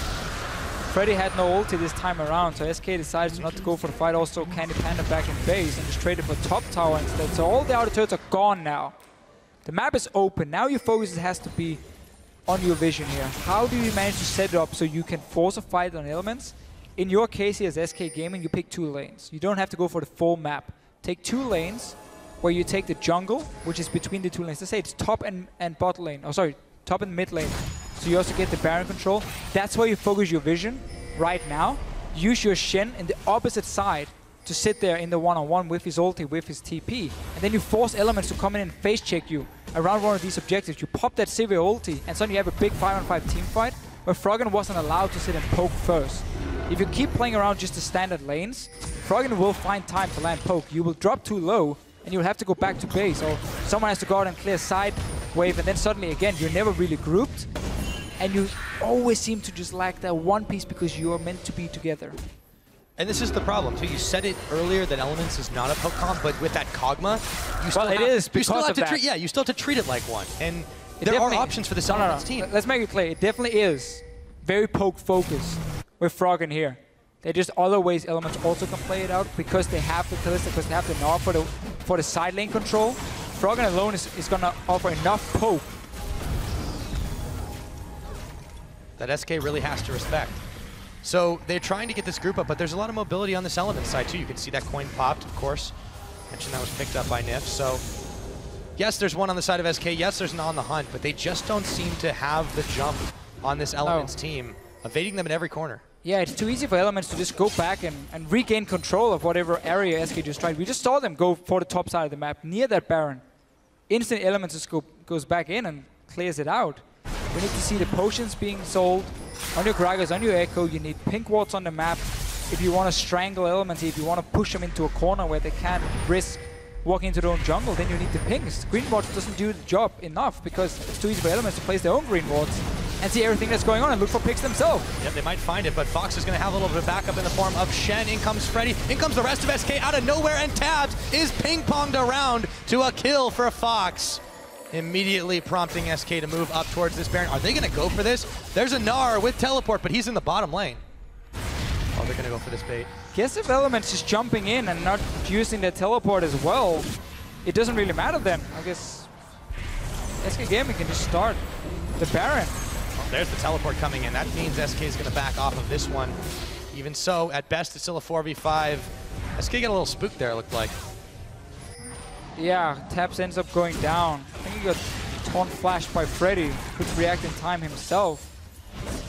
Freddy had no ulti this time around, so SK decides not to go for the fight. Also, Candy Panda back in base and just traded for top tower instead. So all the outer turrets are gone now. The map is open. Now your focus has to be on your vision here. How do you manage to set it up so you can force a fight on Elements? In your case here as SK Gaming, you pick 2 lanes. You don't have to go for the full map. Take 2 lanes where you take the jungle, which is between the 2 lanes. Let's say it's top and bot lane. Oh, sorry, top and mid lane. So you also get the Baron control. That's where you focus your vision right now. Use your Shen in the opposite side to sit there in the one-on-one with his ulti, with his TP. And then you force Elements to come in and face check you around one of these objectives. You pop that Sivir ulti, and suddenly you have a big 5-on-5 team fight where Froggen wasn't allowed to sit and poke first. If you keep playing around just the standard lanes, Froggen will find time to land poke. You will drop too low, and you'll have to go back to base. Or someone has to go out and clear side wave, and then suddenly, again, you're never really grouped. And you always seem to just lack that one piece because you are meant to be together. And this is the problem, too. You said it earlier that Elements is not a poke comp, but with that Kog'Maw, you still you still have to treat it like one. And there are options for this Elements team. Let's make it clear. It definitely is very poke focused with Froggen here. They just other ways Elements also can play it out because they have the Kalista, because they have the Gnar for the side lane control. Froggen alone is going to offer enough poke that SK really has to respect. So they're trying to get this group up, but there's a lot of mobility on this Element side too. You can see that coin popped, of course. Mentioned that was picked up by Nif. So Yes, there's one on the side of SK. Yes, there's an on the hunt, but they just don't seem to have the jump on this Elements team, evading them in every corner. Yeah, it's too easy for Elements to just go back and regain control of whatever area SK just tried. We just saw them go for the top side of the map, near that Baron. Instant Elements just goes back in and clears it out. We need to see the potions being sold. On your Gragas, on your Echo, you need pink wards on the map. If you want to strangle Elements, if you want to push them into a corner where they can't risk walking into their own jungle, then you need the pings. Green wards doesn't do the job enough because it's too easy for Elements to place their own green wards and see everything that's going on and look for picks themselves. Yep, they might find it, but Fox is going to have a little bit of backup in the form of Shen. In comes Freddy. In comes the rest of SK out of nowhere, and Tabs is ping-ponged around to a kill for Fox, immediately prompting SK to move up towards this Baron. Are they going to go for this? There's a Gnar with teleport, but he's in the bottom lane. Oh, they're going to go for this bait. Guess if Elements is jumping in and not using their teleport as well, it doesn't really matter then. I guess SK Gaming can just start the Baron. There's the teleport coming in. That means SK is going to back off of this one. Even so, at best, it's still a 4v5. SK got a little spooked there, it looked like. Yeah, Taps ends up going down. I think he got taunt flashed by Freddy. Could react in time himself.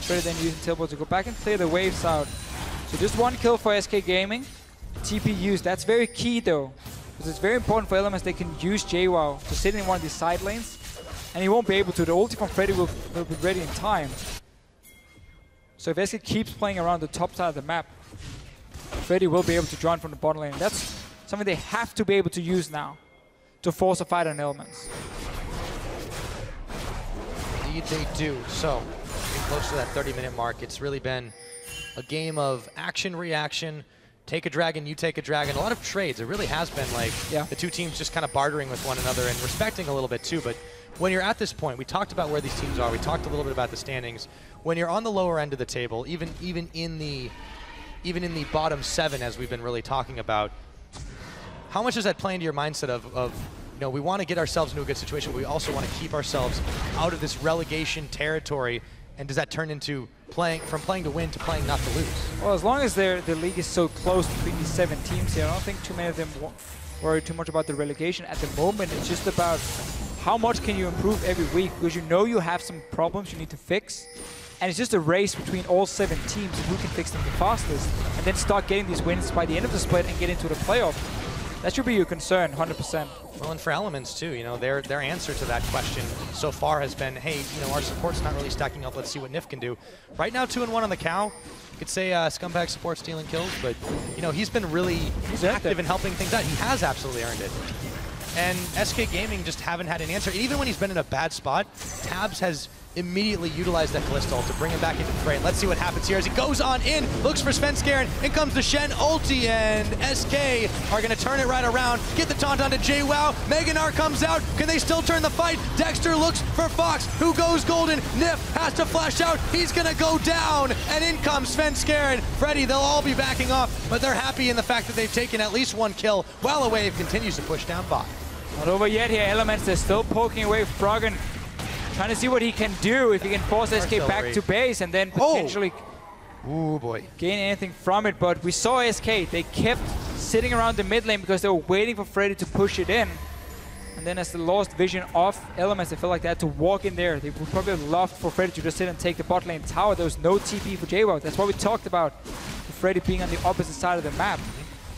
Freddy then using teleport to go back and clear the waves out. So just one kill for SK Gaming. TP used. That's very key though. Because it's very important for Elements they can use JWoww to sit in one of these side lanes. And he won't be able to. The ulti from Freddy will be ready in time. So if SK keeps playing around the top side of the map, Freddy will be able to join from the bottom lane. That's something they have to be able to use now to force a fight on Elements. Indeed they do. So, getting close to that 30-minute mark, it's really been a game of action, reaction, take a dragon, you take a dragon, a lot of trades. It really has been like the two teams just kind of bartering with one another and respecting a little bit too. But when you're at this point, we talked about where these teams are, we talked a little bit about the standings. When you're on the lower end of the table, even in the bottom 7, as we've been really talking about, how much does that play into your mindset of you know, we want to get ourselves into a good situation, but we also want to keep ourselves out of this relegation territory? And does that turn into playing to win to playing not to lose? Well, as long as the league is so close between these 7 teams here, I don't think too many of them worry too much about the relegation at the moment. It's just about how much can you improve every week, because you know you have some problems you need to fix. And it's just a race between all 7 teams and who can fix them the fastest, and then start getting these wins by the end of the split and get into the playoff. That should be your concern, 100%. Well, and for Elements too, you know, their answer to that question so far has been, hey, you know, our support's not really stacking up. Let's see what Nif can do. Right now, 2-1 on the cow. You could say Scumbag support stealing kills, but you know, he's been really active in helping things out. He has absolutely earned it. And SK Gaming just haven't had an answer. And even when he's been in a bad spot, Tabs has immediately utilized that Kalista ult to bring him back into the fray. Let's see what happens here as he goes on in, looks for Svenskeren, in comes the Shen ulti, and SK are going to turn it right around, get the taunt onto JWoww, Meganar comes out, can they still turn the fight? Dexter looks for Fox, who goes golden, Nif has to flash out, he's going to go down, and in comes Svenskeren. Freddy, they'll all be backing off, but they're happy in the fact that they've taken at least 1 kill, while a wave continues to push down bot. Not over yet here, Elements, they're still poking away Froggen. Trying to see what he can do, if he can force SK back to base and then potentially gain anything from it. But we saw SK, they kept sitting around the mid lane because they were waiting for Freddy to push it in. And then as they lost vision of Elements, they felt like they had to walk in there. They would probably have loved for Freddy to just sit and take the bot lane tower. There was no TP for JWoww. That's what we talked about, with Freddy being on the opposite side of the map.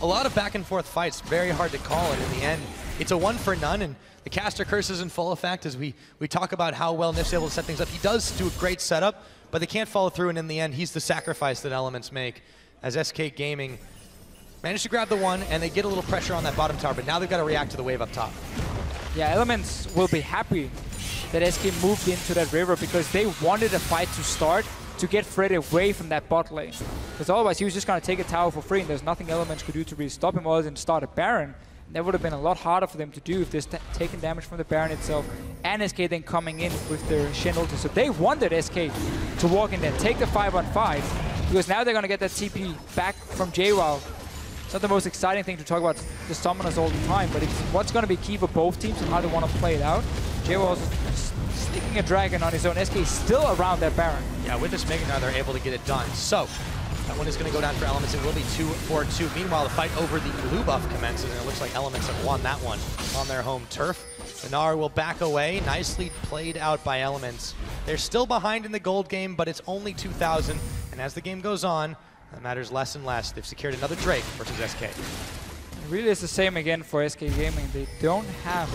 A lot of back and forth fights, very hard to call, and in the end, it's a 1 for none, and the caster curse is in full effect as we talk about how well Nif's able to set things up. He does do a great setup, but they can't follow through, and in the end, he's the sacrifice that Elements make as SK Gaming managed to grab the 1, and they get a little pressure on that bottom tower, but now they've got to react to the wave up top. Yeah, Elements will be happy that SK moved into that river because they wanted a fight to start to get Freddy away from that bot lane. Because otherwise, he was just going to take a tower for free, and there's nothing Elements could do to really stop him other than start a Baron. That would have been a lot harder for them to do if they're taking damage from the Baron itself, and SK then coming in with their Shen ulti. So they wanted SK to walk in there, take the 5-on-5, because now they're going to get that TP back from JWoww. It's not the most exciting thing to talk about the summoners all the time, but it's what's going to be key for both teams and how they want to play it out. JWoww is sticking a dragon on his own. SK is still around that Baron. Yeah, with this Meganar, they're able to get it done. So, That one is going to go down for Elements. It will be 2-4-2. Meanwhile, the fight over the blue buff commences, and it looks like Elements have won that one on their home turf. The Gnar will back away. Nicely played out by Elements. They're still behind in the gold game, but it's only 2,000. And as the game goes on, that matters less and less. They've secured another Drake versus SK. Really, it's the same again for SK Gaming. They don't have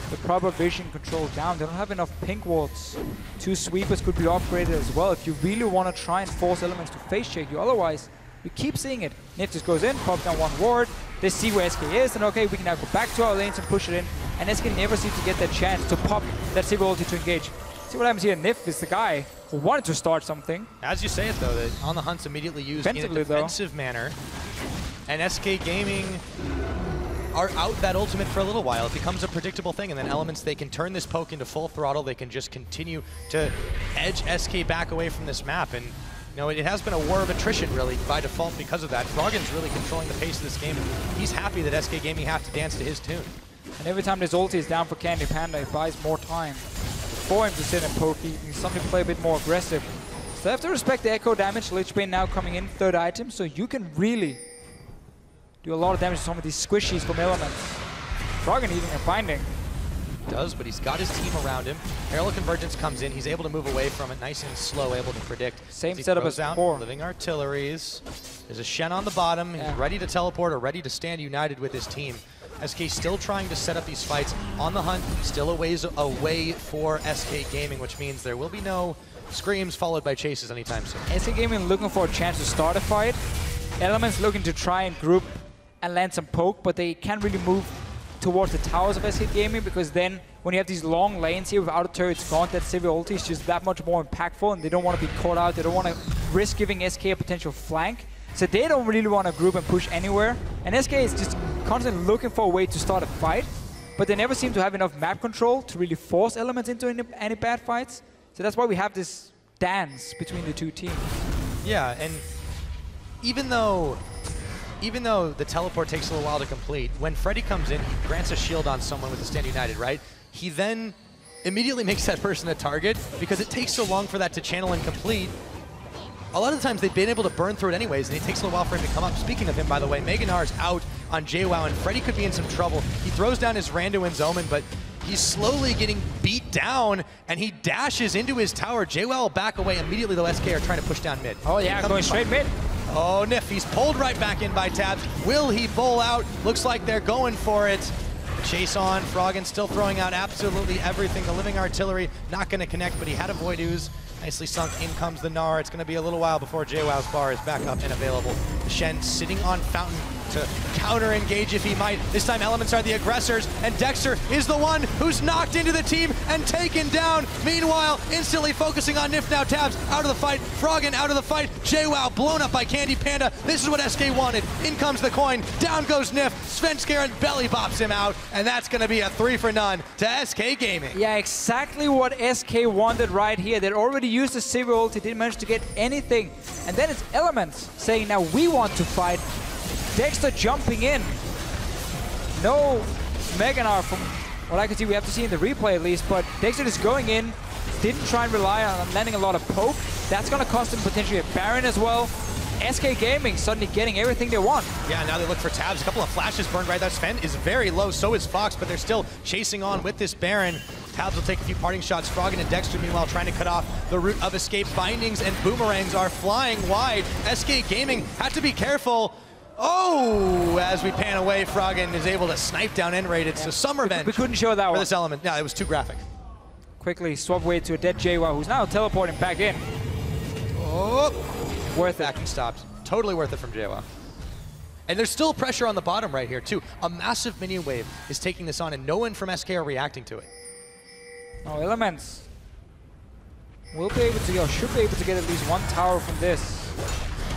the proper vision control down. They don't have enough pink wards. 2 sweepers could be upgraded as well if you really want to try and force Elements to face check you. Otherwise, you keep seeing it. Nif just goes in, pops down 1 ward. They see where SK is, and okay, we can now go back to our lanes and push it in. And SK never seems to get that chance to pop that Silver ulti to engage. See what happens here. Nif is the guy who wanted to start something. As you say it though, the On the Hunt's immediately used in a defensive manner. And SK Gaming are out that ultimate for a little while. It becomes a predictable thing, and then Elements, they can turn this poke into full throttle. They can just continue to edge SK back away from this map. And you know, it has been a war of attrition, really, by default because of that. Froggen's really controlling the pace of this game. He's happy that SK Gaming have to dance to his tune. And every time this ulti is down for Candy Panda, it buys more time for him to sit and poke. He can suddenly play a bit more aggressive. So they have to respect the echo damage. Lich Bane now coming in, 3rd item, so you can really do a lot of damage to some of these squishies from Elements. Froggen needing a binding. Does, but he's got his team around him. Herald Convergence comes in. He's able to move away from it, nice and slow, able to predict. Same setup as before. Living Artilleries. There's a Shen on the bottom. He's ready to teleport or ready to stand united with his team. SK still trying to set up these fights. On the Hunt, still a ways away for SK Gaming, which means there will be no screams followed by chases anytime soon. SK Gaming looking for a chance to start a fight. Elements looking to try and group and land some poke, but they can't really move towards the towers of SK Gaming, because then when you have these long lanes here with outer turrets gone, that Sivir ulti is just that much more impactful, and they don't want to be caught out. They don't want to risk giving SK a potential flank. So they don't really want to group and push anywhere. And SK is just constantly looking for a way to start a fight, but they never seem to have enough map control to really force Elements into any bad fights. So that's why we have this dance between the two teams. Yeah, and even though the teleport takes a little while to complete, when Freddy comes in, he grants a shield on someone with the Stand United, right? He then immediately makes that person a target because it takes so long for that to channel and complete. A lot of the times they've been able to burn through it anyways, and it takes a little while for him to come up. Speaking of him, by the way, Meganar's out on JWoww, and Freddy could be in some trouble. He throws down his Randuin's Omen, but he's slowly getting beat down, and he dashes into his tower. JWoww will back away immediately, though SK are trying to push down mid. Oh yeah, going straight mid. Oh, Nif, he's pulled right back in by Tabs. Will he bowl out? Looks like they're going for it. Chase on, Froggen still throwing out absolutely everything. The Living Artillery not going to connect, but he had a Void Ooze. Nicely sunk, in comes the Gnar. It's going to be a little while before JWoww's bar is back up and available. Shen sitting on Fountain to counter-engage if he might. This time Elements are the aggressors, and Dexter is the one who's knocked into the team and taken down. Meanwhile, instantly focusing on Nif now. Tabs out of the fight, Froggen out of the fight, JWoww blown up by Candy Panda. This is what SK wanted. In comes the coin, down goes Nif, Svenskeren belly bops him out, and that's going to be a 3 for none to SK Gaming. Yeah, exactly what SK wanted right here. They'd already used the Sivir ult, they didn't manage to get anything. And then it's Elements saying, now we want to fight. Dexter jumping in. No Meganar from what I can see. We have to see in the replay at least, but Dexter is going in. Didn't try and rely on landing a lot of poke. That's going to cost him potentially a Baron as well. SK Gaming suddenly getting everything they want. Yeah, now they look for Tabs. A couple of flashes burned right there. Sven is very low, so is Fox, but they're still chasing on with this Baron. Tabs will take a few parting shots. Froggen and Dexter, meanwhile, trying to cut off the route of escape. Bindings and boomerangs are flying wide. SK Gaming had to be careful. Oh, as we pan away, Froggen is able to snipe down N-Raid. It's a summer event. We couldn't show that for one. this element. Yeah, it was too graphic. Quickly swap away to a dead JWoww, who's now teleporting back in. Oh, worth it. Backing stops. Totally worth it from JWoww. And there's still pressure on the bottom right here, too. A massive minion wave is taking this on, and no one from SK are reacting to it. No, Elements will be able to, or should be able to get at least one tower from this.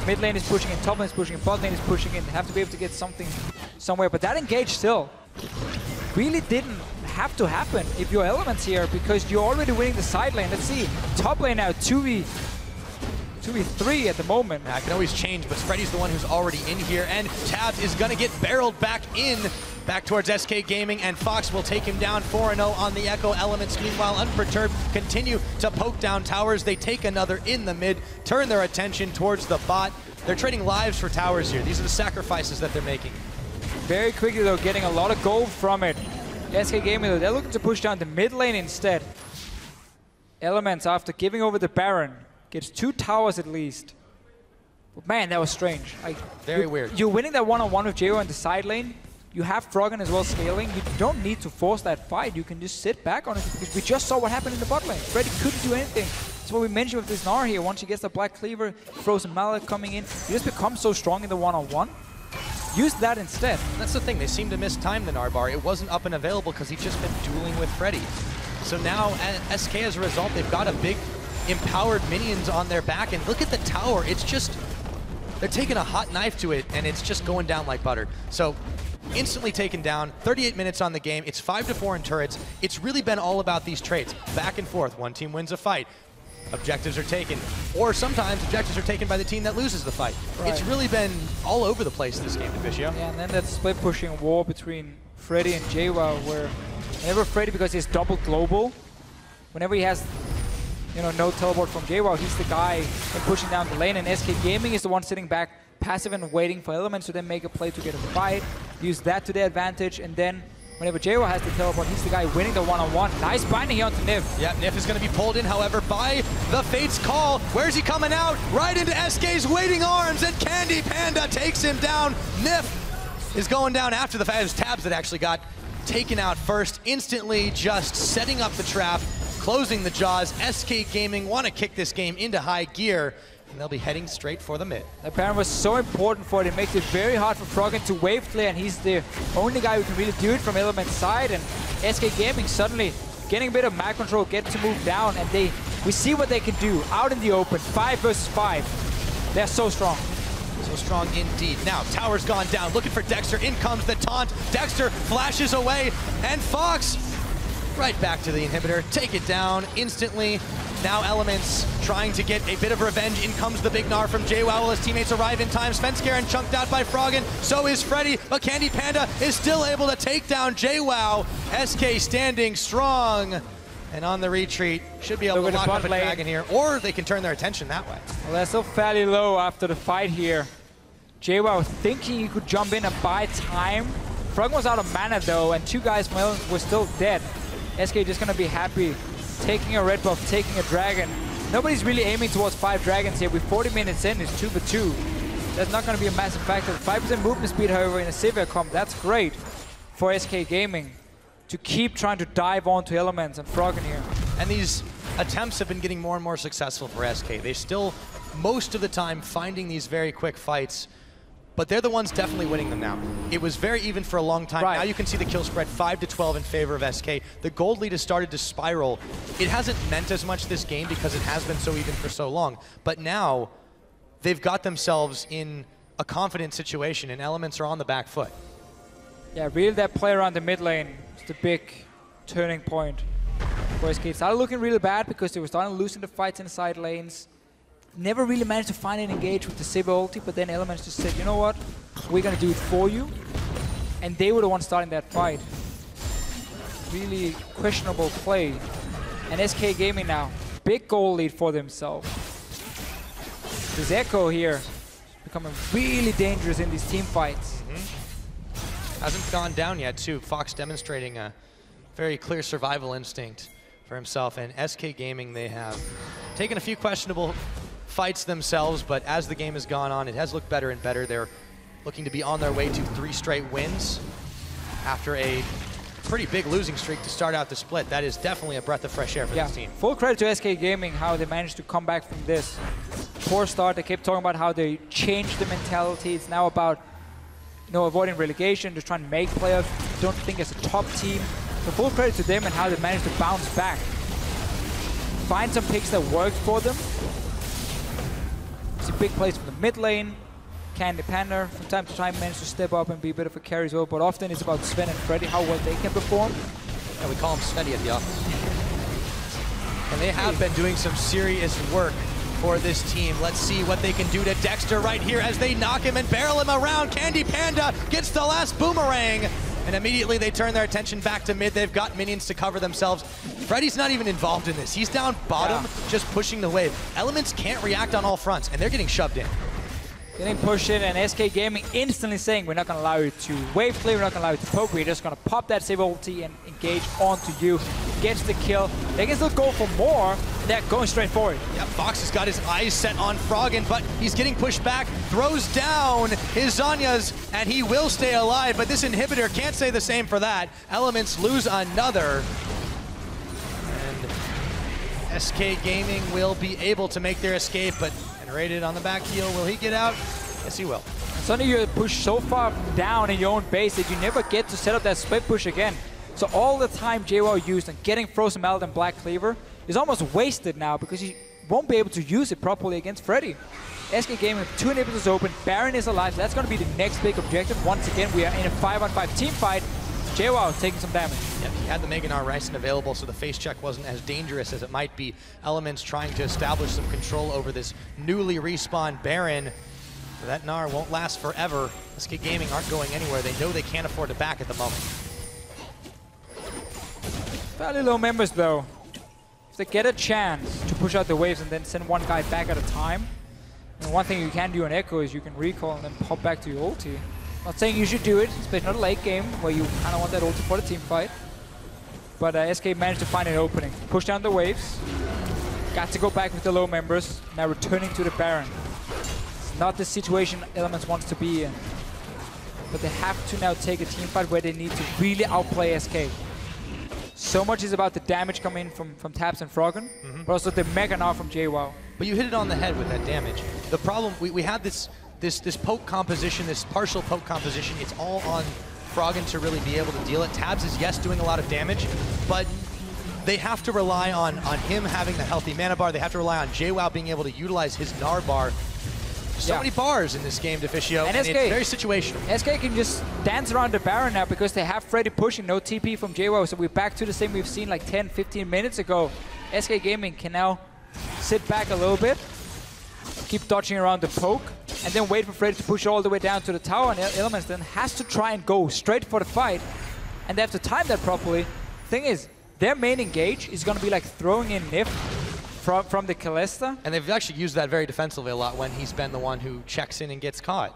Mid lane is pushing in, top lane is pushing in, bot lane is pushing in. They have to be able to get something somewhere, but that engage still really didn't have to happen if you're Elements here, because you're already winning the side lane. Let's see, top lane now 2v 2v3 at the moment. That can always change, but Freddy's the one who's already in here, and Tabs is going to get barreled back towards SK Gaming, and Fox will take him down 4-0 on the Echo. Elements, meanwhile, unperturbed, continue to poke down towers. They take another in the mid, turn their attention towards the bot. They're trading lives for towers here. These are the sacrifices that they're making. Very quickly, though, getting a lot of gold from it. SK Gaming, though, they're looking to push down the mid lane instead. Elements, after giving over the Baron, gets 2 towers at least. But man, that was strange. Very weird. You're winning that one-on-one with JO in the side lane. You have Froggen as well scaling. You don't need to force that fight. You can just sit back on it, because we just saw what happened in the bot lane. Freddy couldn't do anything. That's what we mentioned with this Gnar here. Once he gets the Black Cleaver, Frozen Mallet coming in, you just become so strong in the one-on-one. Use that instead. That's the thing. They seem to mistime the Gnar bar. It wasn't up and available because he's just been dueling with Freddy. So now, SK, as a result, they've got a big empowered minions on their back. And look at the tower. It's just, they're taking a hot knife to it, and it's just going down like butter. So instantly taken down, 38 minutes on the game. It's 5-4 in turrets. It's really been all about these trades. Back and forth. One team wins a fight. Objectives are taken. Or sometimes objectives are taken by the team that loses the fight. Right. It's really been all over the place this game, Invitio. Yeah, and then that split pushing war between Freddy and JWoww, where whenever Freddy, because he's double global, whenever he has no teleport from JWoww, he's the guy pushing down the lane, and SK Gaming is the one sitting back passive and waiting for Elements to then make a play to get a fight, use that to their advantage, and then whenever JWoww has the teleport, he's the guy winning the one-on-one. Nice binding here onto Niv. Yeah, Niv is going to be pulled in, however, by the Fate's Call. Where's he coming out? Right into SK's waiting arms, and Candy Panda takes him down. Niv is going down after the fact. It was Tabs that actually got taken out first, instantly just setting up the trap, closing the jaws. SK Gaming want to kick this game into high gear, and they'll be heading straight for the mid. The Baron was so important for it. It makes it very hard for Froggen to wave clear, and he's the only guy who can really do it from Element's side. And SK Gaming suddenly getting a bit of mag control, getting to move down, and we see what they can do out in the open. 5 versus 5. They're so strong. So strong indeed. Now, tower's gone down, looking for Dexter. In comes the taunt. Dexter flashes away, and Fox right back to the inhibitor. Take it down instantly. Now Elements trying to get a bit of revenge. In comes the big Gnar from JWoww while his teammates arrive in time. Svenskeren chunked out by Froggen. So is Freddy, but Candy Panda is still able to take down JWoww. SK standing strong. And on the retreat, should be able to lock up a dragon here, or they can turn their attention that way. Well, they're still fairly low after the fight here. JWoww thinking he could jump in and buy time. Froggen was out of mana though, and 2 guys from Elements were still dead. SK just gonna be happy taking a red buff, taking a dragon. Nobody's really aiming towards 5 dragons here. With 40 minutes in, it's 2 for 2. That's not gonna be a massive factor. 5% movement speed, however, in a severe comp, that's great for SK Gaming to keep trying to dive onto Elements and Froggen here. And these attempts have been getting more and more successful for SK. They're still, most of the time, finding these very quick fights, but they're the ones definitely winning them now. It was very even for a long time. Right. Now you can see the kill spread 5-12 in favor of SK. The gold lead has started to spiral. It hasn't meant as much this game because it has been so even for so long, but now they've got themselves in a confident situation, and Elements are on the back foot. Yeah, really that play around the mid lane is the big turning point for SK. It started looking really bad because they were starting to losing the fights in the side lanes. Never really managed to find an engage with the Sivir ulti, but then Elements just said, you know what, we're gonna do it for you. And they were the ones starting that fight. Really questionable play. And SK Gaming now, big goal lead for themselves. This Echo here becoming really dangerous in these team fights. Hasn't gone down yet too. Fox demonstrating a very clear survival instinct for himself, and SK Gaming, they have taken a few questionable fights themselves, but as the game has gone on, it has looked better and better. They're looking to be on their way to 3 straight wins after a pretty big losing streak to start out the split. That is definitely a breath of fresh air for this team. Full credit to SK Gaming, how they managed to come back from this poor start. They kept talking about how they changed the mentality. It's now about avoiding relegation, just trying to make playoffs. Don't think as a top team. So full credit to them and how they managed to bounce back. Find some picks that worked for them. It's a big place for the mid lane. Candy Panda from time to time managed to step up and be a bit of a carry as well, but often it's about Sven and Freddy, how well they can perform. Yeah, we call him Svenny at the office. And they have been doing some serious work for this team. Let's see what they can do to Dexter right here as they knock him and barrel him around. Candy Panda gets the last boomerang, and immediately they turn their attention back to mid. They've got minions to cover themselves. Freddy's not even involved in this. He's down bottom, just pushing the wave. Elements can't react on all fronts, and they're getting shoved in. Getting pushed in, and SK Gaming instantly saying, we're not going to allow you to wave clear, we're not going to allow you to poke, we're just going to pop that save ulti and engage onto you. Gets the kill. They can still go for more, and they're going straight for it. Yeah, Fox has got his eyes set on Froggen, but he's getting pushed back, throws down his Zanyas, and he will stay alive, but this inhibitor can't say the same for that. Elements lose another. And SK Gaming will be able to make their escape, but rated on the back heel. Will he get out? Yes, he will. Suddenly you're pushed so far down in your own base that you never get to set up that split push again. So all the time JWoww used on getting Frozen Mallet and Black Cleaver is almost wasted now because he won't be able to use it properly against Freddy. SK Gaming with 2 inhibitors open, Baron is alive, so that's going to be the next big objective. Once again, we are in a 5-on-5 team fight. JWoww taking some damage. Yep, he had the Mega Gnar Ryzen available, so the face check wasn't as dangerous as it might be. Elements trying to establish some control over this newly respawned Baron. That Gnar won't last forever. SK Gaming aren't going anywhere. They know they can't afford to back at the moment. Fairly low members though. If they get a chance to push out the waves and then send one guy back at a time, and one thing you can do on Echo is you can recall and then pop back to your ulti. Not saying you should do it, especially not a late game where you kind of want that ulti for the team fight. But SK managed to find an opening. Push down the waves. Got to go back with the low members. Now returning to the Baron. It's not the situation Elements wants to be in. But they have to now take a team fight where they need to really outplay SK. So much is about the damage coming in from Tabs and Froggen, but also the Mega Gnar from JWoww. But you hit it on the head with that damage. The problem, we had this poke composition, this partial poke composition, it's all on Froggen to really be able to deal it. Tabs is, yes, doing a lot of damage, but they have to rely on him having the healthy mana bar. They have to rely on JWoww being able to utilize his Gnar bar. So many bars in this game, Deficio, and it's very situational. SK can just dance around the Baron now because they have Freddy pushing, no TP from JWoww, so we're back to the same we've seen like 10, 15 minutes ago. SK Gaming can now sit back a little bit, keep dodging around the poke, and then wait for Freddy to push all the way down to the tower, and Elements then has to try and go straight for the fight, and they have to time that properly. Thing is, their main engage is going to be like throwing in Nif from the Kalista. And they've actually used that very defensively a lot when he's been the one who checks in and gets caught.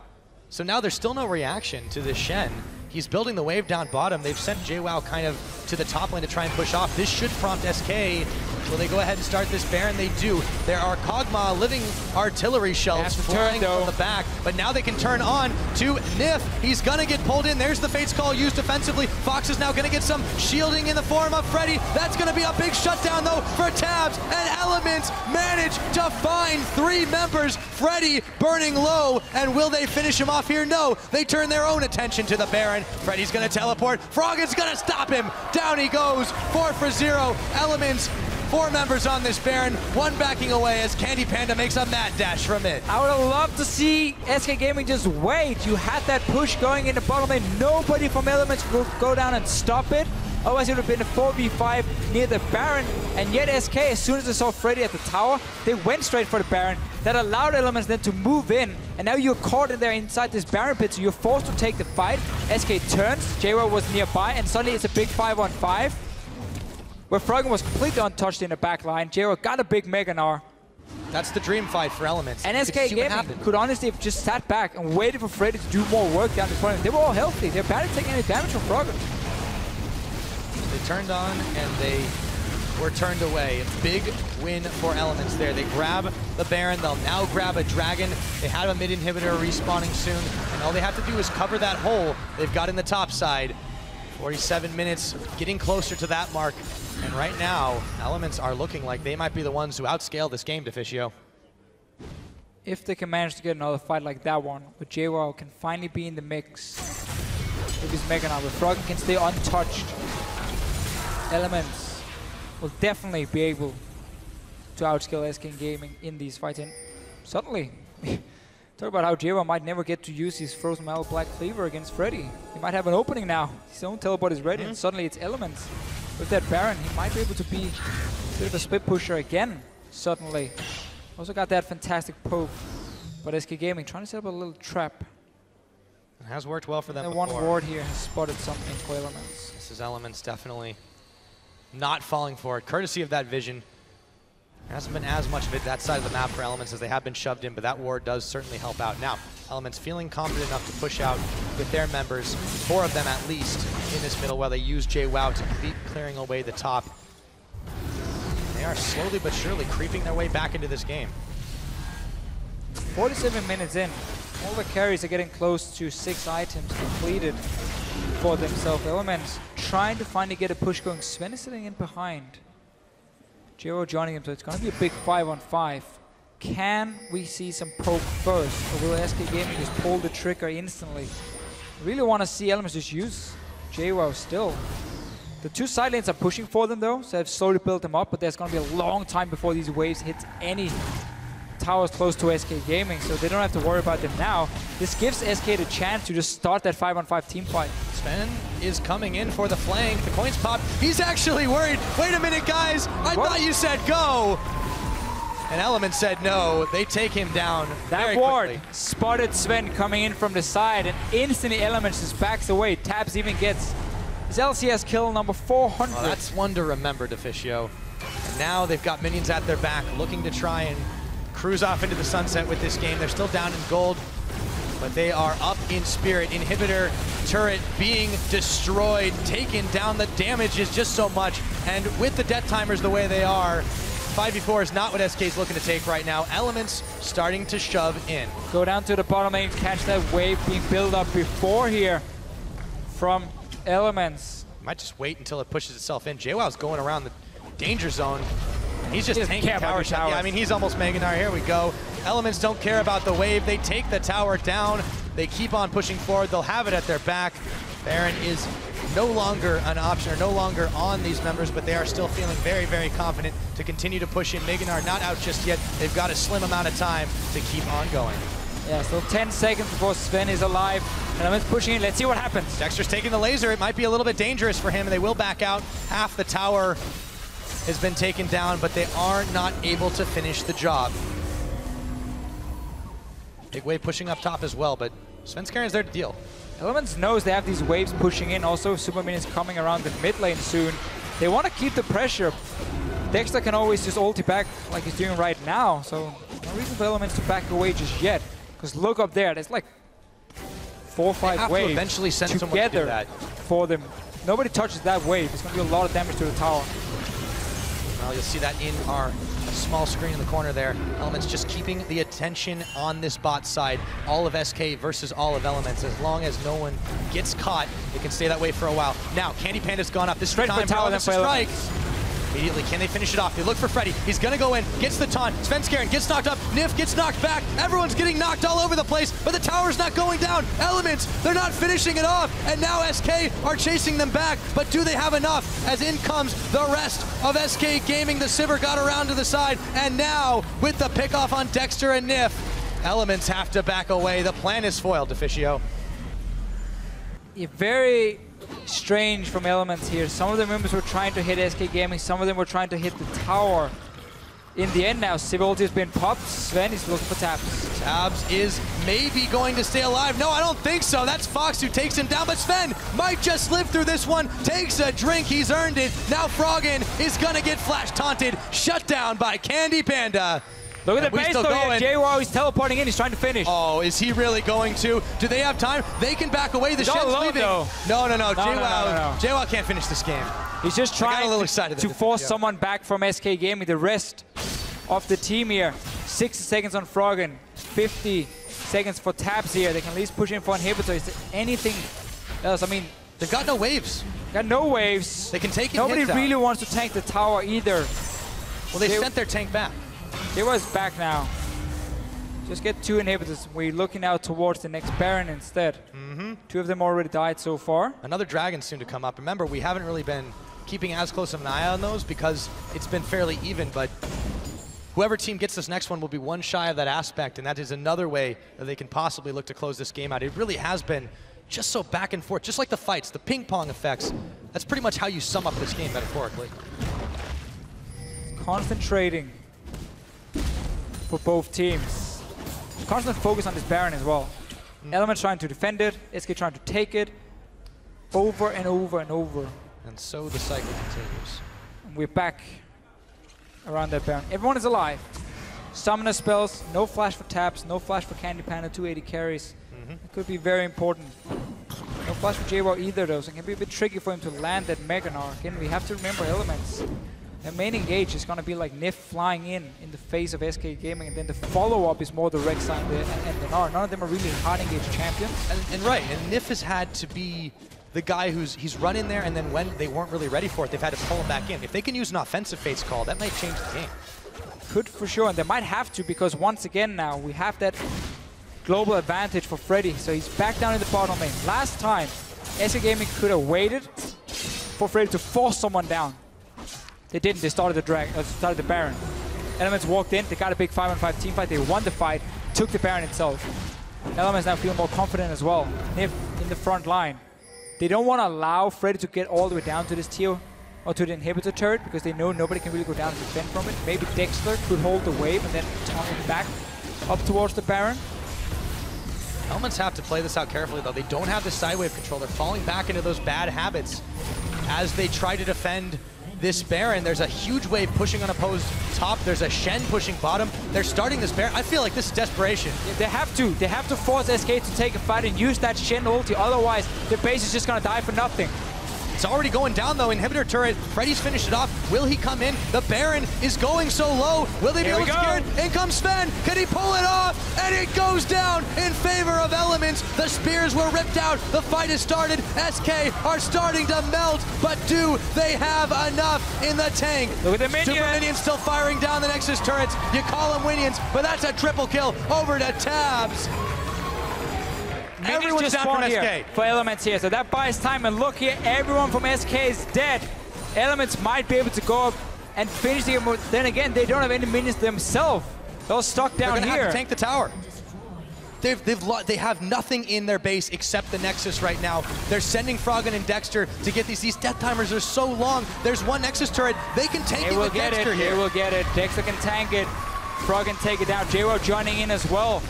So now there's still no reaction to this Shen. He's building the wave down bottom. They've sent JWoww kind of to the top lane to try and push off. This should prompt SK. Will they go ahead and start this Baron? They do. There are Kog'Maw living artillery shells flying from the back, but now they can turn on to Nif. He's gonna get pulled in. There's the Fate's Call used defensively. Fox is now gonna get some shielding in the form of Freddy. That's gonna be a big shutdown though for Tabs, and Elements manage to find 3 members. Freddy burning low, and will they finish him off here? No, they turn their own attention to the Baron. Freddy's gonna teleport. Froggen's gonna stop him. Down he goes, 4 for 0. Elements, 4 members on this Baron, 1 backing away as Candy Panda makes a mad dash from it. I would have loved to see SK Gaming just wait. You had that push going in the bottom lane. Nobody from Elements will go down and stop it. Otherwise it would have been a 4v5 near the Baron. And yet SK, as soon as they saw Freddy at the tower, they went straight for the Baron. That allowed Elements then to move in. And now you're caught in there inside this Baron pit, so you're forced to take the fight. SK turns, JWoww was nearby, and suddenly it's a big 5-on-5. Where Froggen was completely untouched in the back line. JWoww got a big Mega Gnar. That's the dream fight for Elements. And SK Gaming could honestly have just sat back and waited for Freddy to do more work down the front. They were all healthy. They're barely taking any damage from Froggen. They turned on and they were turned away. Big win for Elements there. They grab the Baron. They'll now grab a Dragon. They have a mid inhibitor respawning soon. And all they have to do is cover that hole they've got in the top side. 47 minutes, getting closer to that mark. And right now, Elements are looking like they might be the ones who outscale this game, Deficio. If they can manage to get another fight like that one, where JWoww can finally be in the mix with his Mega Gnar, where Froggen can stay untouched, Elements will definitely be able to outscale SK Gaming in these fights. And suddenly, talk about how JWoww might never get to use his Frozen Mallet Black Cleaver against Freddy. He might have an opening now. His own teleport is ready, and suddenly it's Elements. With that Baron, he might be able to be a bit of a split pusher again, suddenly. Also got that fantastic poke. But SK Gaming trying to set up a little trap. It has worked well for them And before. one ward here has spotted something for Elements. This is Elements definitely not falling for it, courtesy of that vision. There hasn't been as much of it that side of the map for Elements as they have been shoved in, but that ward does certainly help out. Now, Elements feeling confident enough to push out with their members, 4 of them at least, in this middle while they use JWoww to keep clearing away the top. They are slowly but surely creeping their way back into this game. 47 minutes in. All the carries are getting close to 6 items completed for themselves. Elements trying to finally get a push going. Sven is sitting in behind. JWoww joining him, so it's going to be a big 5-on-5. Can we see some poke first, or will SK Gaming just pull the trigger instantly? I really want to see Elements just use JWoww still. The 2 side lanes are pushing for them though, so they've slowly built them up, but there's going to be a long time before these waves hit any towers close to SK Gaming, so they don't have to worry about them now. This gives SK the chance to just start that 5-on-5 team fight. Sven is coming in for the flank. The coins pop. He's actually worried. Wait a minute, guys. I thought you said go. And Element said no. They take him down That very ward quickly. spotted Sven coming in from the side, and instantly Elements just backs away. Tabs even gets his LCS kill number 400. Well, that's one to remember, Deficio. And now they've got minions at their back, looking to try and cruise off into the sunset with this game. They're still down in gold, but they are up in spirit. Inhibitor turret being destroyed, taken down. The damage is just so much. And with the death timers the way they are, 5v4 is not what SK is looking to take right now. Elements starting to shove in. Go down to the bottom lane, catch that wave being built up before here from Elements. Might just wait until it pushes itself in. JWoww's going around the danger zone. He's just tanking tower shot. Yeah, I mean, he's almost Mega Gnar. Here we go. Elements don't care about the wave. They take the tower down. They keep on pushing forward. They'll have it at their back. Baron is no longer an option, or no longer on these members, but they are still feeling very, very confident to continue to push in. Mega Gnar not out just yet. They've got a slim amount of time to keep on going. Yeah, still 10 seconds before Sven is alive. Elements pushing in. Let's see what happens. Dexter's taking the laser. It might be a little bit dangerous for him, and they will back out. Half the tower has been taken down, but they are not able to finish the job. Big wave pushing up top as well, but Svenskeren is there to deal. Elements knows they have these waves pushing in. Also, Super Minions coming around the mid lane soon. They want to keep the pressure. Dexter can always just ulti back like he's doing right now, so no reason for Elements to back away just yet. Because look up there, there's like 4 or 5 waves eventually send someone to do together that. for them. Nobody touches that wave. It's going to do a lot of damage to the tower. Well, you'll see that in our small screen in the corner there. Elements just keeping the attention on this bot side. All of SK versus all of Elements. As long as no one gets caught, they can stay that way for a while. Now, Candy Panda's gone up. This is Straight time for for tower, Elements then to for strike. Immediately, can they finish it off? They look for Freddy. He's gonna go in, gets the taunt. Svenskeren gets knocked up. Nif gets knocked back. Everyone's getting knocked all over the place, but the tower's not going down. Elements, they're not finishing it off. And now SK are chasing them back, but do they have enough? As in comes the rest of SK Gaming. The Sivir got around to the side, and now with the pickoff on Dexter and Nif, Elements have to back away. The plan is foiled, Deficio. Yeah, very strange from Elements here. Some of the members were trying to hit SK Gaming, some of them were trying to hit the tower. In the end now, Sivir ulti has been popped. Sven is looking for Tabs. Tabs is maybe going to stay alive. No, I don't think so. That's Fox who takes him down, but Sven might just live through this one. Takes a drink, he's earned it. Now Froggen is gonna get flash taunted, shut down by Candy Panda. Look at the base though here. JWoww, he's teleporting in, he's trying to finish. Oh, is he really going to? Do they have time? They can back away. The Shen's leaving. Though. No. JWoww can't finish this game. He's just trying to force someone back from SK Gaming. The rest of the team here. 60 seconds on Froggen, 50 seconds for Tabs here. They can at least push in for Inhibitor. Is there anything else? I mean, they've got no waves. Got no waves. They can take it. Nobody really wants to tank the tower either. Well, they sent their tank back. JWoww's back now. Just get 2 inhibitors. We're looking out towards the next Baron instead. 2 of them already died so far. Another Dragon soon to come up. Remember, we haven't really been keeping as close of an eye on those because it's been fairly even, but whoever team gets this next one will be one shy of that aspect, and that is another way that they can possibly look to close this game out. It really has been just so back and forth, just like the fights, the ping pong effects. That's pretty much how you sum up this game metaphorically. Concentrating for both teams. Constant focus on this Baron as well. Elements trying to defend it, SK trying to take it over and over and over. And so the cycle continues. And we're back around that Baron. Everyone is alive. Summoner spells, no flash for taps, no flash for Candy Panda, 280 carries. It could be very important. No flash for JWoww either though, so it can be a bit tricky for him to land that Mega Gnar. Again, we have to remember Elements. Their main engage is going to be like Nif flying in the face of SK Gaming, and then the follow-up is more the Rek'Sai and the Gnar. None of them are really hard engage champions. And right, and Nif has had to be the guy he's run in there, and then when they weren't really ready for it, they've had to pull him back in. If they can use an offensive Fates call, that might change the game. Could for sure, and they might have to, because once again now we have that global advantage for Freddy. So he's back down in the bottom lane. Last time, SK Gaming could have waited for Freddy to force someone down. They didn't. They started the Baron. Elements walked in. They got a big 5-on-5 team fight. They won the fight. Took the Baron itself. Elements now feel more confident as well. Nif in the front line. They don't want to allow Freddy to get all the way down to this tier or to the inhibitor turret because they know nobody can really go down and defend from it. Maybe Dexter could hold the wave and then tunnel back up towards the Baron. Elements have to play this out carefully though. They don't have the side wave control. They're falling back into those bad habits as they try to defend this Baron. There's a huge wave pushing on opposed top. There's a Shen pushing bottom. They're starting this Baron. I feel like this is desperation. Yeah, they have to. They have to force SK to take a fight and use that Shen ulti. Otherwise, the base is just going to die for nothing. It's already going down though. Inhibitor turret. Freddy's finished it off. Will he come in? The Baron is going so low. Will they be able to secure it? In comes Sven. Can he pull it off? And it goes down in favor of Elements. The spears were ripped out. The fight has started. SK are starting to melt, but do they have enough in the tank? Look at the minions. Super minions still firing down the Nexus turrets. You call them minions, but that's a triple kill over to Tabs. Everyone's just spawned here for Elements here, so that buys time. And look here, everyone from SK is dead. Elements might be able to go up and finish the game. Then again, they don't have any minions themselves. They're all stuck down They're gonna here. have to tank the tower. They have nothing in their base except the Nexus right now. They're sending Froggen and Dexter to get these death timers are so long. There's one Nexus turret. They can take it with Dexter here. They will get it. Dexter can tank it. Froggen take it down. JWoww joining in as well.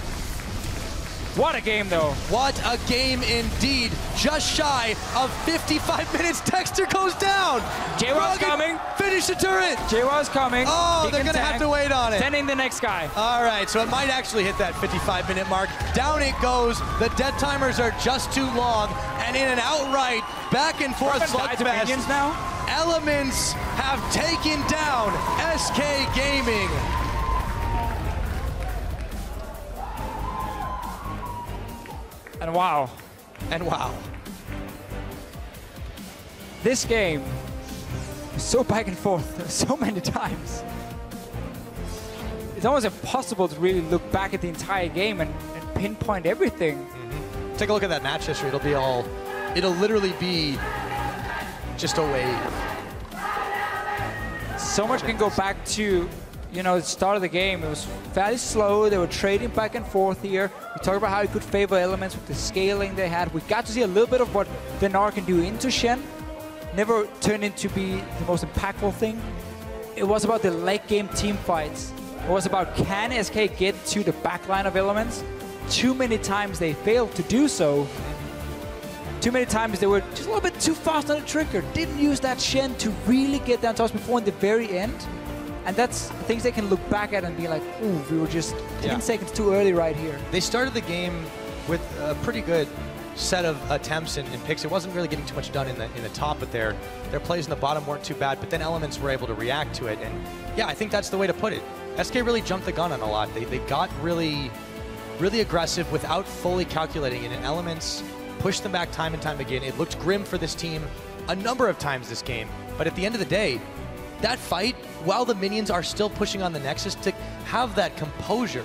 What a game, though. What a game indeed. Just shy of 55 minutes. Dexter goes down. JWoww's coming. Finish the turret. JWoww's coming. Oh, they're going to have to wait on it. Sending the next guy. All right, so it might actually hit that 55-minute mark. Down it goes. The death timers are just too long. And in an outright back and forth slugfest, now. Elements have taken down SK Gaming. And wow. And wow. This game is so back and forth so many times. It's almost impossible to really look back at the entire game and pinpoint everything. Take a look at that match history. It'll literally be just a wave. So much can go back to, the start of the game. It was fairly slow. They were trading back and forth here. We talked about how it could favor Elements with the scaling they had. We got to see a little bit of what the Gnar can do into Shen. Never turned into be the most impactful thing. It was about the late game team fights. It was about, can SK get to the backline of Elements? Too many times they failed to do so. Too many times they were just a little bit too fast on the trigger. Didn't use that Shen to really get down to us before in the very end. And that's things they can look back at and be like, ooh, we were just 10 seconds too early right here. They started the game with a pretty good set of attempts and picks. It wasn't really getting too much done in the top, but their plays in the bottom weren't too bad. But then Elements were able to react to it. And yeah, I think that's the way to put it. SK really jumped the gun on a lot. They got really aggressive without fully calculating it. And Elements pushed them back time and time again. It looked grim for this team a number of times this game. But at the end of the day, that fight, while the minions are still pushing on the Nexus, to have that composure